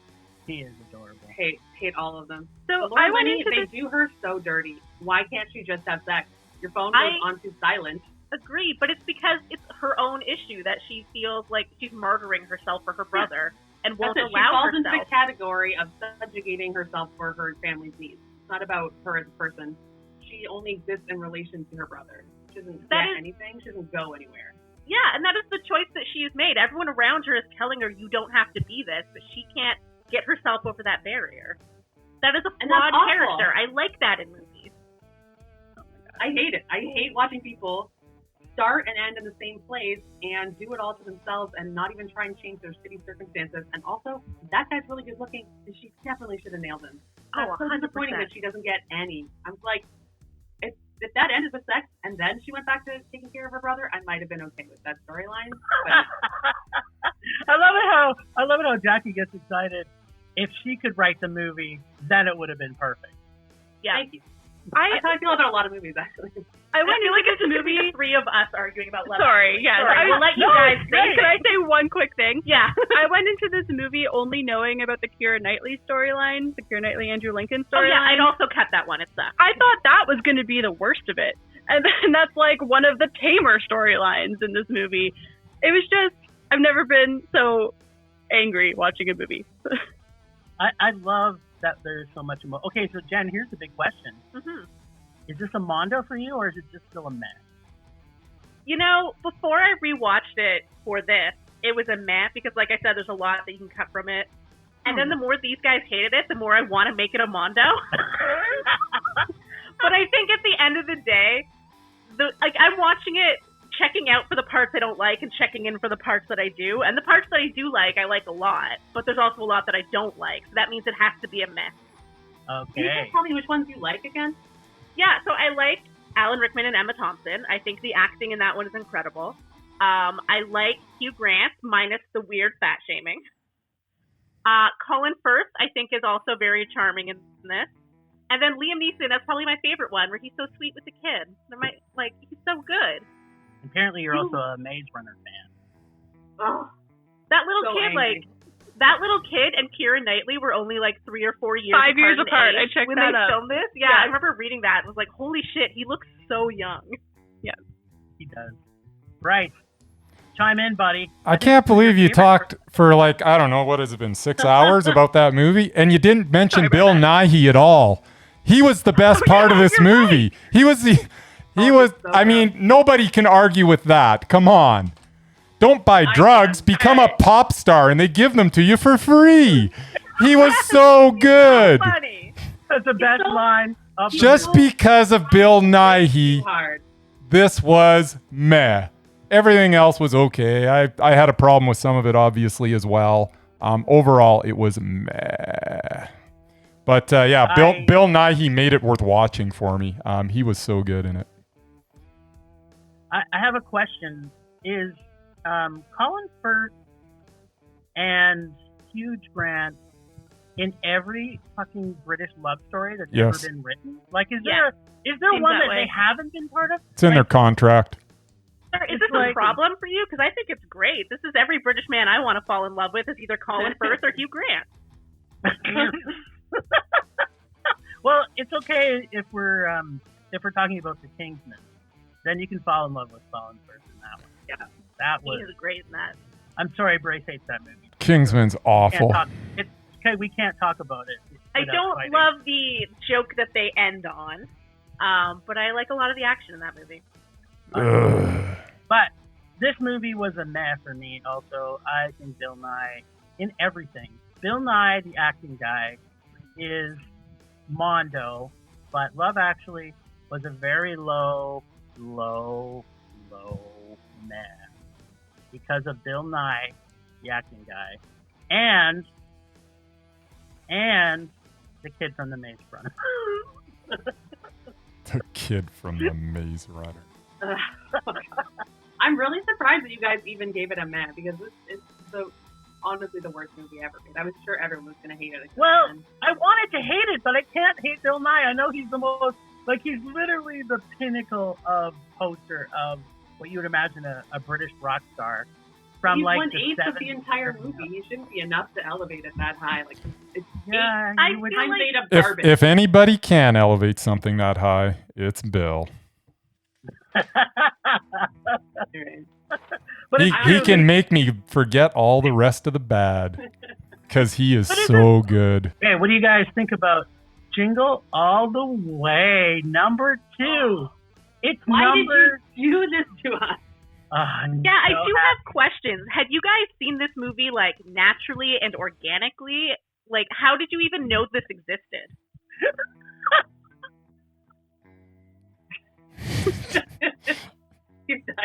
He is adorable. Hate all of them. So Lord I went Lenny, into they this. do her so dirty. Why can't she just have sex? Your phone goes onto silent. Agree, but it's because it's her own issue that she feels like she's martyring herself for her brother and won't That's it. She allow falls into herself. the category of subjugating herself for her family's needs. It's not about her as a person. She only exists in relation to her brother. She doesn't get anything. She doesn't go anywhere. Yeah, and that is the choice that she has made. Everyone around her is telling her you don't have to be this, but she can't get herself over that barrier. That is a flawed character. I like that in movies. I hate it. I hate watching people start and end in the same place and do it all to themselves and not even try and change their shitty circumstances. And also, that guy's really good looking, and she definitely should have nailed him. That's so 100%. disappointing that she doesn't get any. I'm like, if that ended with sex and then she went back to taking care of her brother, I might have been okay with that storyline. I love it how Jackie gets excited. If she could write the movie, then it would have been perfect. Yeah. Thank you. That's how I feel about a lot of movies, actually. I feel like it's movie the three of us arguing about love. Sorry, yeah. Sorry, we'll let you guys say. Can I say one quick thing? Yeah. I went into this movie only knowing about the Keira Knightley storyline, the Keira Knightley Andrew Lincoln Oh storyline. yeah, I'd also cut that one. It sucks. I thought that was going to be the worst of it. And then that's like one of the tamer storylines in this movie. It was just, I've never been so angry watching a movie. I love that there's so much emotion. Okay, so Jen, here's the big question. Mm-hmm. Is this a Mondo for you, or is it just still a mess? You know, before I rewatched it for this, it was a mess because, like I said, there's a lot that you can cut from it. And then the more these guys hated it, the more I want to make it a Mondo. But I think at the end of the day, I'm watching it, checking out for the parts I don't like and checking in for the parts that I do. And the parts that I do like, I like a lot. But there's also a lot that I don't like. So that means it has to be a mess. Okay. Can you just tell me which ones you like again? Yeah, so I like Alan Rickman and Emma Thompson. I think the acting in that one is incredible. I like Hugh Grant, minus the weird fat shaming. Colin Firth, I think, is also very charming in this. And then Liam Neeson, that's probably my favorite one, where he's so sweet with the kid. He's so good. Apparently, you're also a Maze Runner fan. Oh, that little so kid, angry. that little kid and Keira Knightley were only 3 or 4 years 5 years apart. I checked when that they out. filmed this. Yeah, I remember reading that. It was like, holy shit, he looks so young. Yeah, he does. Right. Chime in, buddy. I can't believe you talked for I don't know, what has it been, 6 hours about that movie, and you didn't mention Bill Nighy at all. He was the best part of this movie. Right. He was, I mean, nobody can argue with that. Come on. Don't buy drugs, become a pop star, and they give them to you for free. He was so good. So funny. That's the best line. Just because of Bill Nighy, this was meh. Everything else was okay. I had a problem with some of it, obviously, as well. Overall, it was meh. But Bill Nighy made it worth watching for me. He was so good in it. I have a question. Is Colin Firth and Hugh Grant in every fucking British love story that's ever been written? Is there one that they haven't been part of? It's in their contract. Is this a problem for you? Because I think it's great. This is every British man I want to fall in love with is either Colin Firth or Hugh Grant. Well, it's okay if we're talking about the Kingsman. Then you can fall in love with Colin Firth in that one. Yeah, that was. He is great in that. I'm sorry, Bryce hates that movie. Kingsman's awful. It's okay. We can't talk about it. I don't love the joke that they end on, but I like a lot of the action in that movie. But this movie was a mess for me. Also, I think Bill Nighy in everything. Bill Nighy, the acting guy, is Mondo, but Love Actually was a very low mess because of Bill Nighy, the acting guy, and the kid from the Maze Runner. The kid from the Maze Runner. I'm really surprised that you guys even gave it a meh because this is honestly the worst movie ever made. I was sure everyone was going to hate it. Well, I wanted to hate it, but I can't hate Bill Nighy. I know he's the most, he's literally the pinnacle of poster of what you would imagine a British rock star. from He's like 1/8 the of the entire movie. He shouldn't be enough to elevate it that high. Like it's Yeah, I you would. feel times like 8 of garbage. If anybody can elevate something that high, it's Bill. But He, it's he true. can make me forget all the rest of the bad because he is But is so good. Okay, what do you guys think about Jingle All the Way, number 2? It's Why number. did you do this to us? Yeah, I do have questions. Had you guys seen this movie like naturally and organically? Like, how did you even know this existed?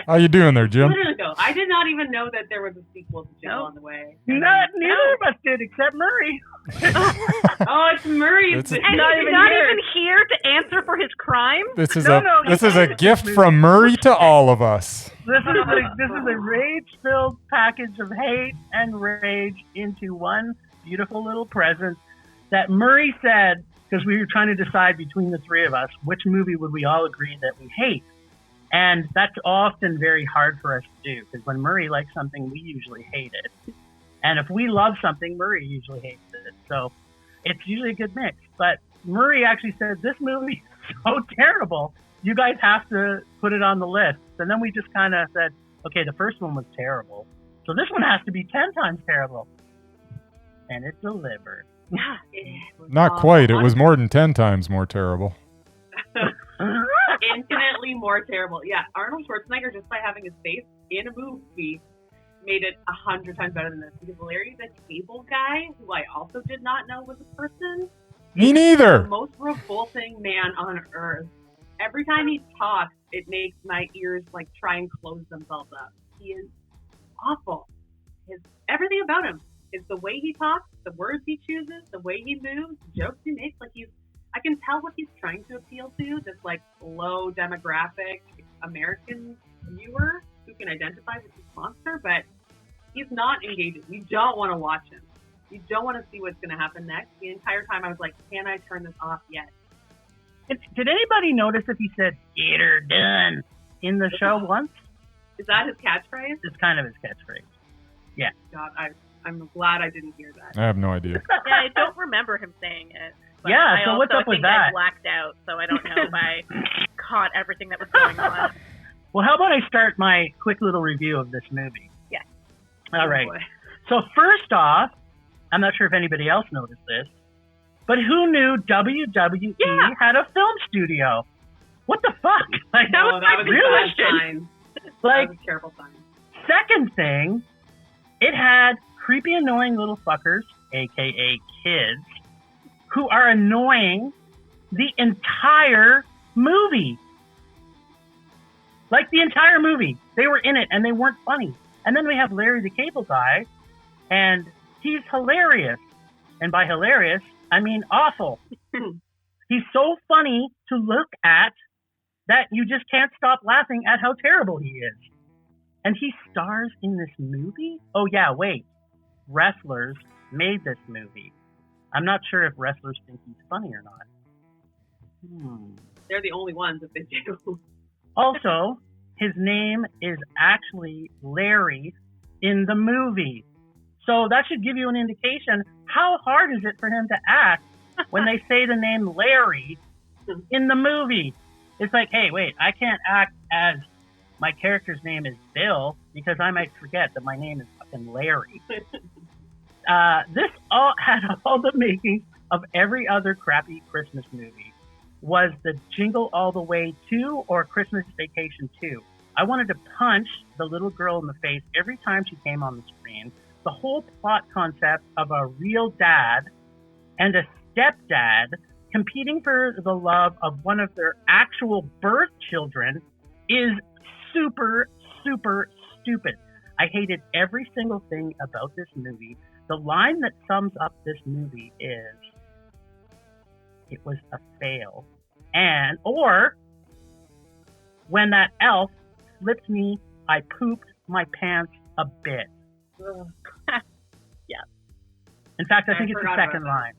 How you doing there, Jim? Literally, though, I did not even know that there was a sequel to Jingle on the Way. Neither of us did, except Murray. Oh, it's Murray. It's a- And Not he's even not here. even here to answer for his crime? This is No, a no, this no, is a no. gift from Murray to all of us. This is a rage-filled package of hate and rage into one beautiful little present that Murray said, because we were trying to decide between the three of us which movie would we all agree that we hate. And that's often very hard for us to do, because when Murray likes something, we usually hate it. And if we love something, Murray usually hates it. So it's usually a good mix. But Murray actually said, this movie is so terrible, you guys have to put it on the list. And then we just kind of said, okay, the first one was terrible, so this one has to be 10 times terrible. And it delivered. Not quite. It was more than 10 times more terrible. Infinitely more terrible. Yeah, Arnold Schwarzenegger, just by having his face in a movie, made it 100 times better than this. Because Larry the Cable Guy, who I also did not know was a person, Me the neither. most revolting man on earth. Every time he talks, it makes my ears like try and close themselves up. He is awful. Everything about him is the way he talks, the words he chooses, the way he moves, the jokes he makes. Like I can tell what he's trying to appeal to, this like low demographic American viewer who can identify with this monster, but he's not engaging. You don't want to watch him. You don't want to see what's going to happen next. The entire time I was like, can I turn this off yet? Did anybody notice if he said, get her done, in the show once? Is that his catchphrase? It's kind of his catchphrase. Yeah. God, I'm glad I didn't hear that. I have no idea. Yeah, I don't remember him saying it. But Yeah, I so also what's up with think that? I blacked out, so I don't know if I caught everything that was going on. Well, how about I start my quick little review of this movie? Yeah. All right. Oh, boy. So first off, I'm not sure if anybody else noticed this, but who knew WWE Yeah. had a film studio? What the fuck? Like, that No, was that my was a real bad shit. sign. Like, That was a terrible sign. second thing, it had creepy, annoying little fuckers, aka kids, who are annoying the entire movie. Like the entire movie. They were in it and they weren't funny. And then we have Larry the Cable Guy, and he's hilarious. And by hilarious, I mean awful. He's so funny to look at that you just can't stop laughing at how terrible he is. And he stars in this movie? Oh yeah, wait. Wrestlers made this movie. I'm not sure if wrestlers think he's funny or not. They're the only ones that they do. Also, his name is actually Larry in the movie. So that should give you an indication how hard is it for him to act when they say the name Larry in the movie. It's like, hey, wait, I can't act as my character's name is Bill because I might forget that my name is fucking Larry. This all had all the makings of every other crappy Christmas movie. Was the Jingle All the Way 2 or Christmas Vacation 2? I wanted to punch the little girl in the face every time she came on the screen. The whole plot concept of a real dad and a stepdad competing for the love of one of their actual birth children is super, super stupid. I hated every single thing about this movie. The line that sums up this movie is, it was a fail. Or, when that elf flipped me, I pooped my pants a bit. Yeah. In fact, I think it's the forgot about second that. line.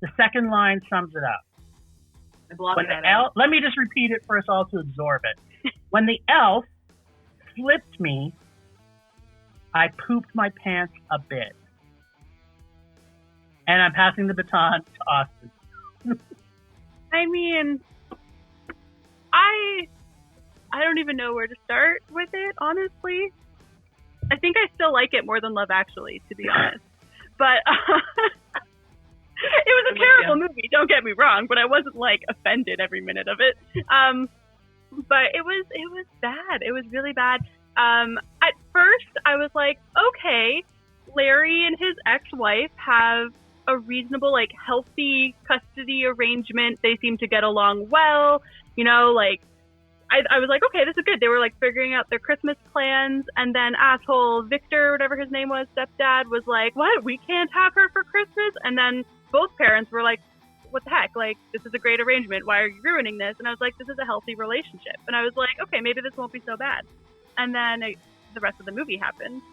The second line sums it up. I blocked When that the out. elf, let me just repeat it for us all to absorb it. When the elf flipped me, I pooped my pants a bit. And I'm passing the baton to Austin. I mean, I don't even know where to start with it, honestly. I think I still like it more than Love Actually, to be honest. But it was a terrible movie, don't get me wrong, but I wasn't like offended every minute of it. But it was bad. It was really bad. At first I was like, okay, Larry and his ex-wife have a reasonable, like, healthy custody arrangement. They seem to get along well, you know, like I was like, okay, this is good. They were like figuring out their Christmas plans, and then asshole Victor, whatever his name was, stepdad, was like, what? We can't have her for Christmas? And then both parents were like, what the heck? Like, this is a great arrangement. Why are you ruining this? And I was like, this is a healthy relationship. And I was like, okay, maybe this won't be so bad. And then the rest of the movie happened.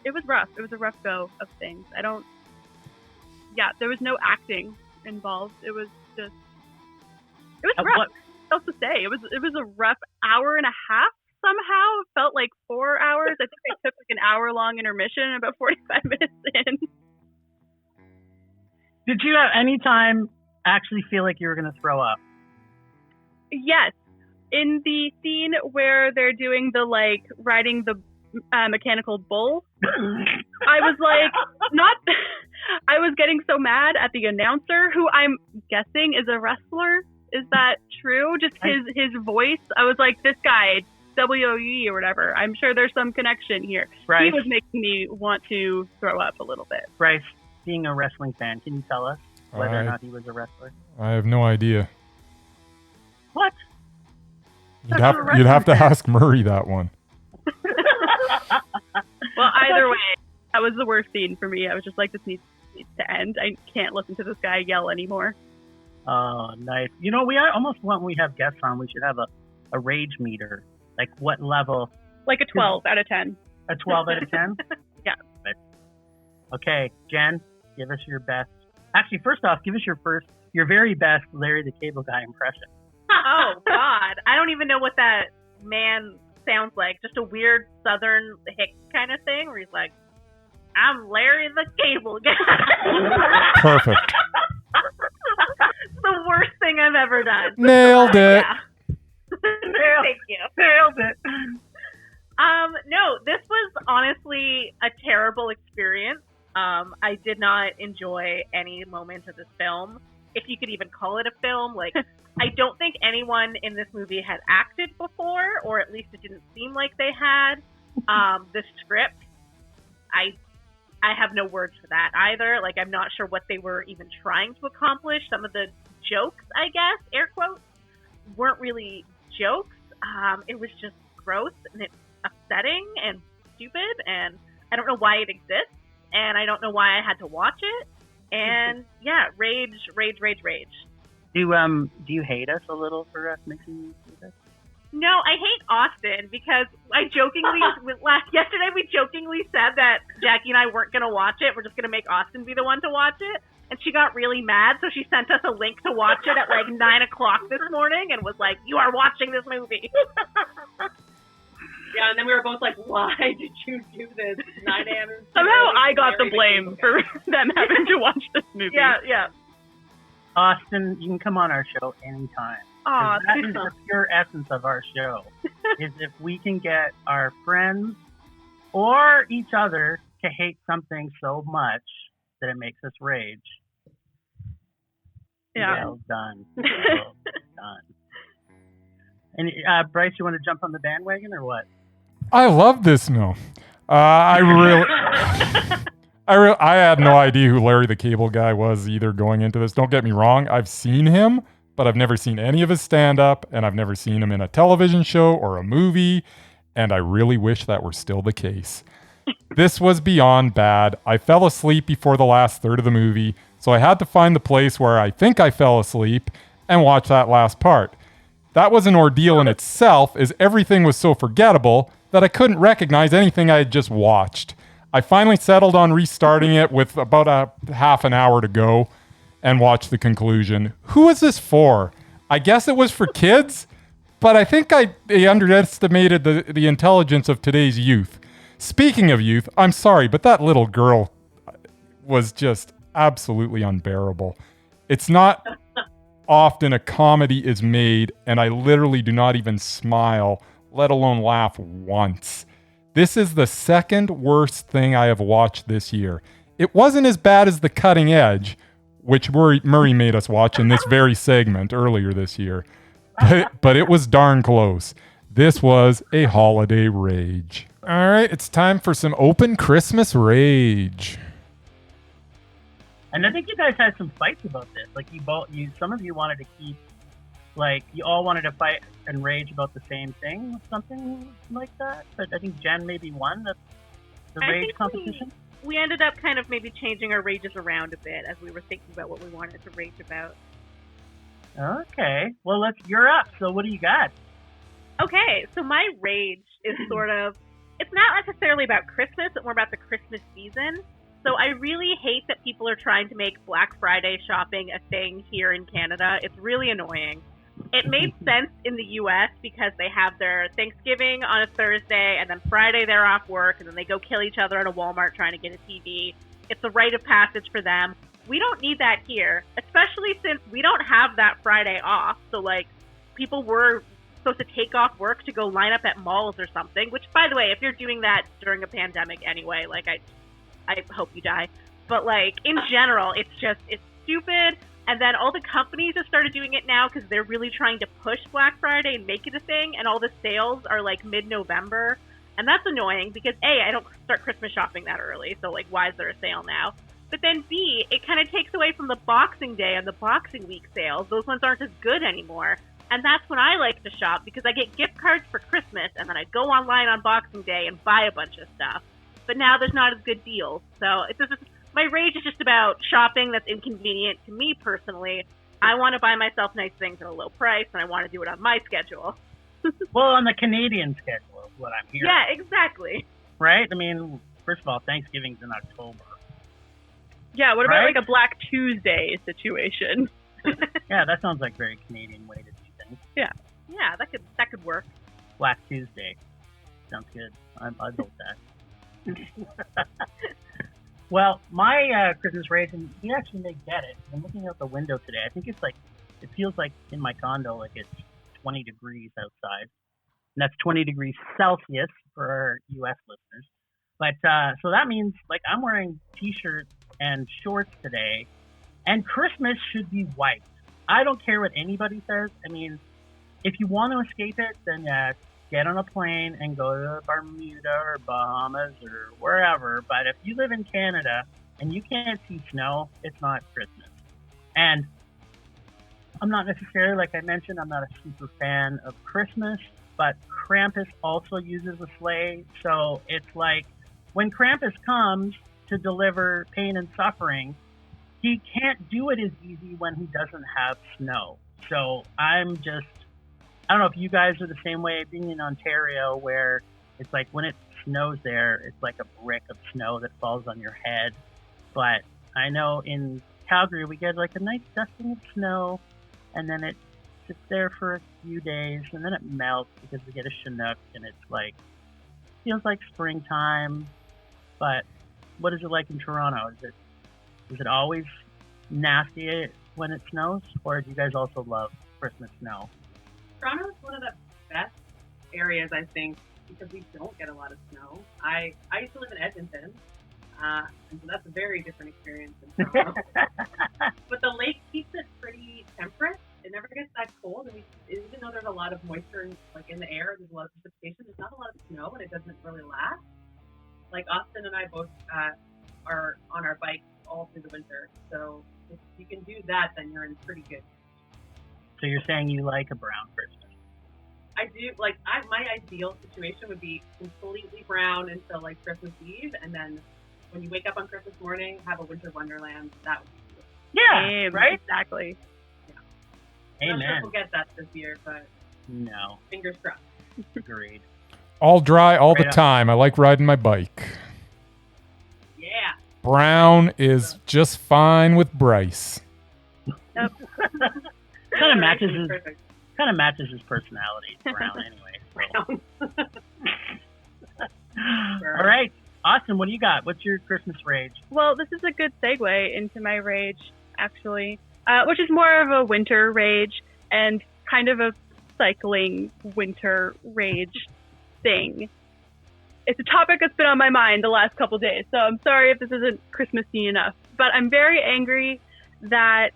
It was rough. It was a rough go of things. There was no acting involved. It was rough. What else to say? It was a rough hour and a half somehow. It felt like 4 hours. I think I took like an hour-long intermission about 45 minutes in. Did you at any time actually feel like you were going to throw up? Yes. In the scene where they're doing the, like, riding the mechanical bull, I was like, I was getting so mad at the announcer, who I'm guessing is a wrestler. Is that true? Just his voice. I was like, this guy, WOE or whatever. I'm sure there's some connection here. Bryce, he was making me want to throw up a little bit. Bryce, being a wrestling fan, can you tell us whether or not he was a wrestler? I have no idea. What? You'd have to ask Murray that one. Well, either way, that was the worst scene for me. I was just like, this needs to end. I can't listen to this guy yell anymore. Oh, nice. You know, we almost when we have guests on, we should have a rage meter. Like, what level? Like a 12 out of 10. A 12 out of 10? Yeah. Okay, Jen, give us your best. Actually, first off, give us your very best Larry the Cable Guy impression. Oh, God. I don't even know what that man sounds like. Just a weird southern hick kind of thing where he's like, I'm Larry the Cable Guy. Perfect. The worst thing I've ever done. Nailed it. Yeah. Thank you. Nailed it. No, this was honestly a terrible experience. I did not enjoy any moment of this film. If you could even call it a film. Like, I don't think anyone in this movie had acted before, or at least it didn't seem like they had. The script, I have no words for that either. Like, I'm not sure what they were even trying to accomplish. Some of the jokes, I guess, air quotes, weren't really jokes. It was just gross and it's upsetting and stupid, and I don't know why it exists, and I don't know why I had to watch it. And yeah, rage. Do you hate us a little for us making you do this? No, I hate Austin because yesterday we jokingly said that Jackie and I weren't going to watch it. We're just going to make Austin be the one to watch it. And she got really mad, so she sent us a link to watch it at like 9 o'clock this morning and was like, you are watching this movie. Yeah, and then we were both like, why did you do this? 9 a.m. Somehow I got the blame for them having to watch this movie. Yeah. Austin, you can come on our show anytime. Aw, that is the pure essence of our show, is if we can get our friends or each other to hate something so much that it makes us rage. Yeah. Well done. Well done. And Bryce, you want to jump on the bandwagon or what? I love this film. I had no idea who Larry the Cable Guy was either going into this. Don't get me wrong. I've seen him, but I've never seen any of his stand-up, and I've never seen him in a television show or a movie, and I really wish that were still the case. This was beyond bad. I fell asleep before the last third of the movie, so I had to find the place where I think I fell asleep and watch that last part. That was an ordeal in itself, as everything was so forgettable that I couldn't recognize anything I had just watched. I finally settled on restarting it with about a half an hour to go and watched the conclusion. Who is this for? I guess it was for kids, but I think they underestimated the intelligence of today's youth. Speaking of youth, I'm sorry, but that little girl was just absolutely unbearable. It's not often a comedy is made, and I literally do not even smile, let alone laugh once. This is the second worst thing I have watched this year. It wasn't as bad as The Cutting Edge, which Murray made us watch in this very segment earlier this year, but it was darn close. This was a holiday rage. All right, it's time for some open Christmas rage. And I think you guys had some fights about this. Like some of you wanted to keep, like you all wanted to fight and rage about the same thing, something like that. But I think Jen maybe won the rage competition. We ended up kind of maybe changing our rages around a bit as we were thinking about what we wanted to rage about. Okay, well you're up. So what do you got? Okay, so my rage is sort of, it's not necessarily about Christmas, but more about the Christmas season. So I really hate that people are trying to make Black Friday shopping a thing here in Canada. It's really annoying. It made sense in the U.S. because they have their Thanksgiving on a Thursday, and then Friday they're off work, and then they go kill each other at a Walmart trying to get a TV. It's a rite of passage for them. We don't need that here, especially since we don't have that Friday off. So, like, people were supposed to take off work to go line up at malls or something, which, by the way, if you're doing that during a pandemic anyway, like, I hope you die. But, like, in general, it's stupid. And then all the companies have started doing it now because they're really trying to push Black Friday and make it a thing. And all the sales are like mid-November. And that's annoying because A, I don't start Christmas shopping that early. So like, why is there a sale now? But then B, it kind of takes away from the Boxing Day and the Boxing Week sales. Those ones aren't as good anymore. And that's when I like to shop because I get gift cards for Christmas. And then I go online on Boxing Day and buy a bunch of stuff. But now there's not as good deals. So it's just... My rage is just about shopping that's inconvenient to me personally. I want to buy myself nice things at a low price, and I want to do it on my schedule. Well, on the Canadian schedule is what I'm hearing. Yeah, exactly. Right? I mean, first of all, Thanksgiving's in October. Yeah, what about Right? like a Black Tuesday situation? Yeah, that sounds like a very Canadian way to do things. Yeah, that could work. Black Tuesday. Sounds good. I'll go with that. Well, my Christmas rage, and you actually may get it. I'm looking out the window today. I think it's like, it feels like in my condo, like it's 20 degrees outside. And that's 20 degrees Celsius for our U.S. listeners. But so that means like I'm wearing t-shirts and shorts today, and Christmas should be white. I don't care what anybody says. I mean, if you want to escape it, then get on a plane and go to Bermuda or Bahamas or wherever. But if you live in Canada and you can't see snow, it's not Christmas. And I'm not necessarily, like I mentioned, I'm not a super fan of Christmas, but Krampus also uses a sleigh. So it's like when Krampus comes to deliver pain and suffering, he can't do it as easy when he doesn't have snow. So I don't know if you guys are the same way, being in Ontario, where it's like when it snows there, it's like a brick of snow that falls on your head. But I know in Calgary, we get like a nice dusting of snow, and then it sits there for a few days, and then it melts because we get a Chinook, and it's like, feels like springtime. But what is it like in Toronto? Is it always nasty when it snows, or do you guys also love Christmas snow? Toronto is one of the best areas, I think, because we don't get a lot of snow. I used to live in Edmonton, and so that's a very different experience than Toronto. But the lake keeps it pretty temperate. It never gets that cold, and even though there's a lot of moisture in the air, there's a lot of precipitation, there's not a lot of snow, and it doesn't really last. Like Austin and I both are on our bikes all through the winter, so if you can do that, then you're in pretty good. So you're saying you like a brown Christmas? I do. My ideal situation would be completely brown until like Christmas Eve, and then when you wake up on Christmas morning, have a winter wonderland. That would be beautiful. Yeah, right? Exactly. Yeah. Amen. I'm not sure if we'll get that this year, but no. Fingers crossed. Agreed. All dry all Right the on. time. I like riding my bike. Yeah. Brown is just fine with Bryce. Kind of matches his Perfect. personality. It's brown anyway. So. Brown. All right. Austin, what do you got? What's your Christmas rage? Well, this is a good segue into my rage, actually, which is more of a winter rage and kind of a cycling winter rage thing. It's a topic that's been on my mind the last couple days, so I'm sorry if this isn't Christmassy enough. But I'm very angry that,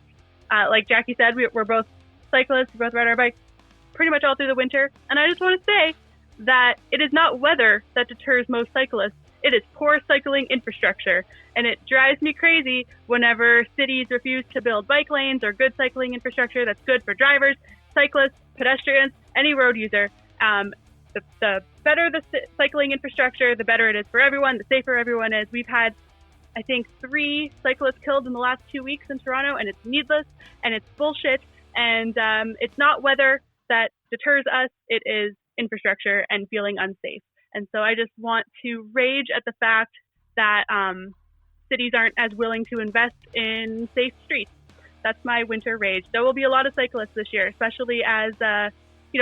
like Jackie said, we're both cyclists, we both ride our bikes pretty much all through the winter. And I just want to say that it is not weather that deters most cyclists. It is poor cycling infrastructure. And it drives me crazy whenever cities refuse to build bike lanes or good cycling infrastructure that's good for drivers, cyclists, pedestrians, any road user. The better the cycling infrastructure, the better it is for everyone, the safer everyone is. We've had, I think, 3 cyclists killed in the last 2 weeks in Toronto, and it's needless, and it's bullshit, and it's not weather that deters us, it is infrastructure and feeling unsafe. And so I just want to rage at the fact that cities aren't as willing to invest in safe streets. That's my winter rage. There will be a lot of cyclists this year, especially as a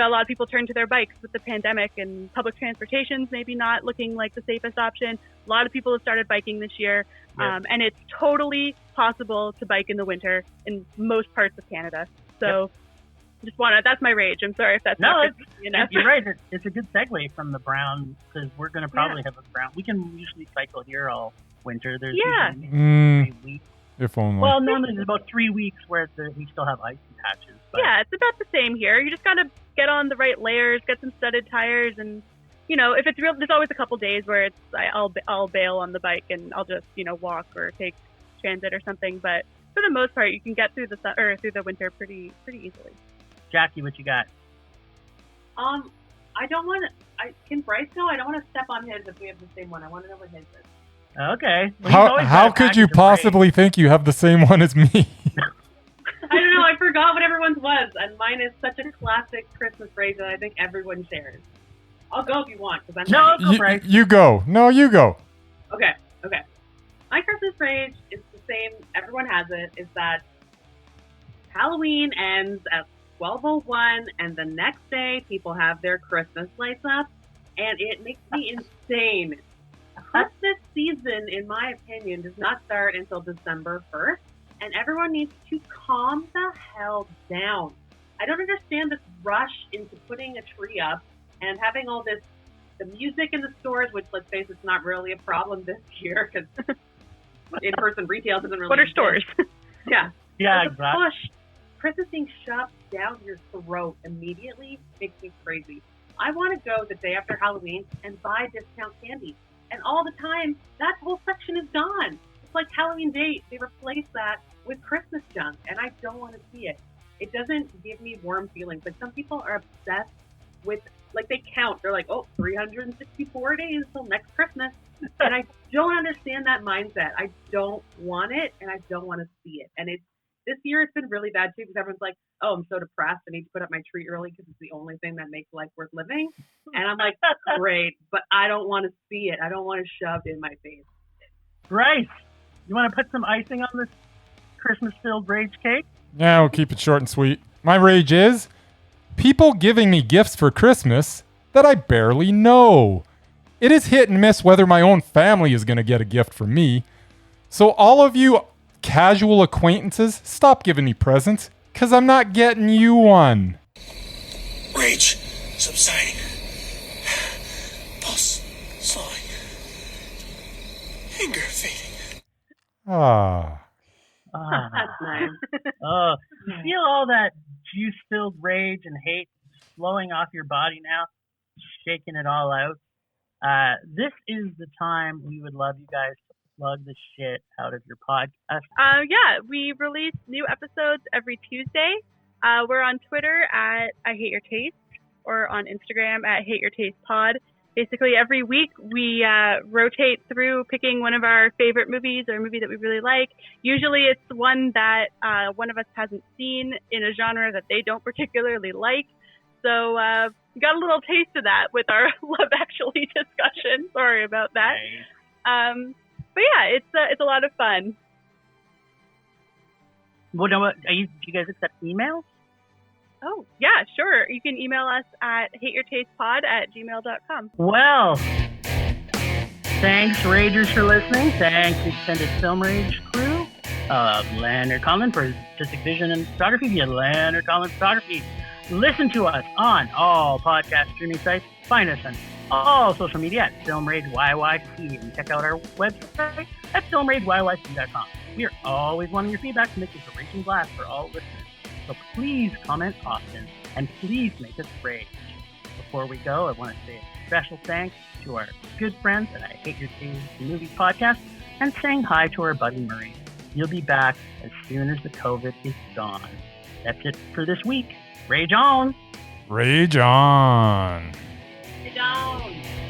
lot of people turn to their bikes with the pandemic and public transportation's maybe not looking like the safest option. A lot of people have started biking this year, and it's totally possible to bike in the winter in most parts of Canada. So that's my rage. I'm sorry if that's not good enough. You're right. It's a good segue from the brown, because we're going to probably have a brown. We can usually cycle here all winter. There's usually 3 weeks. If only. Well, normally there's about 3 weeks where we still have icy patches. But yeah, it's about the same here. You just got to get on the right layers, get some studded tires, and if it's real, there's always a couple days where I'll bail on the bike and I'll just walk or take transit or something. But for the most part, you can get through the winter pretty easily. Jackie, what you got? I don't want to. Can Bryce know? I don't want to step on his if we have the same one. I want to know what his is. Okay. Well, how could you possibly think you have the same one as me? I don't know. I forgot what everyone's was, and mine is such a classic Christmas phrase that I think everyone shares. I'll go if you want, because You go. No, you go. Okay. My Christmas phrase is the same. Everyone has it. Is that Halloween ends at 12:01, and the next day people have their Christmas lights up, and it makes me insane. Christmas season, in my opinion, does not start until December 1st, and everyone needs to calm the hell down. I don't understand this rush into putting a tree up and having all this, the music in the stores, which, let's face it's not really a problem this year because in-person retail doesn't really What are stores? Yeah, exactly. Push. Christmas being shoved down your throat immediately makes me crazy. I want to go the day after Halloween and buy discount candy. And all the time, that whole section is gone. It's like Halloween Day, they replace that with Christmas junk, and I don't want to see it. It doesn't give me warm feelings. Like, some people are obsessed with, like, they count. They're like, 364 days till next Christmas. And I don't understand that mindset. I don't want it, and I don't want to see it. And this year it's been really bad, too, because everyone's like, I'm so depressed. I need to put up my tree early because it's the only thing that makes life worth living. And I'm like, great, but I don't want to see it. I don't want it shoved in my face. Bryce, you want to put some icing on this Christmas-filled rage cake? Yeah, we'll keep it short and sweet. My rage is people giving me gifts for Christmas that I barely know. It is hit and miss whether my own family is going to get a gift from me. So all of you casual acquaintances, stop giving me presents, because I'm not getting you one. Rage subsiding. Pulse slowing. Anger fading. That's nice. You feel all that juice-filled rage and hate flowing off your body now, shaking it all out. This is the time we would love you guys to plug the shit out of your podcast. We release new episodes every Tuesday. We're on Twitter at I Hate Your Taste, or on Instagram at Hate Your Taste Pod. Basically, every week we rotate through picking one of our favorite movies or a movie that we really like. Usually it's one that one of us hasn't seen in a genre that they don't particularly like. So we got a little taste of that with our Love Actually discussion. Sorry about that. Nice. But yeah, it's a lot of fun. Well, do you guys accept emails? Oh, yeah, sure. You can email us at hateyourtastepod@gmail.com. Well, Thanks, Ragers, for listening. Thanks, Extended Film Rage crew of Lander Collin for Artistic Vision and Photography via Lander Collin Photography. Listen to us on all podcast streaming sites. Find us on all social media at Film Rage YYC and check out our website at filmrageyyc.com. We are always wanting your feedback to make this a raging blast for all listeners. So please comment often and please make us rage. Before we go, I want to say a special thanks to our good friends at I Hate Your Taste Movies podcast and saying hi to our buddy Murray. You'll be back as soon as the COVID is gone. That's it for this week. Rage on! Rage on! Rage on!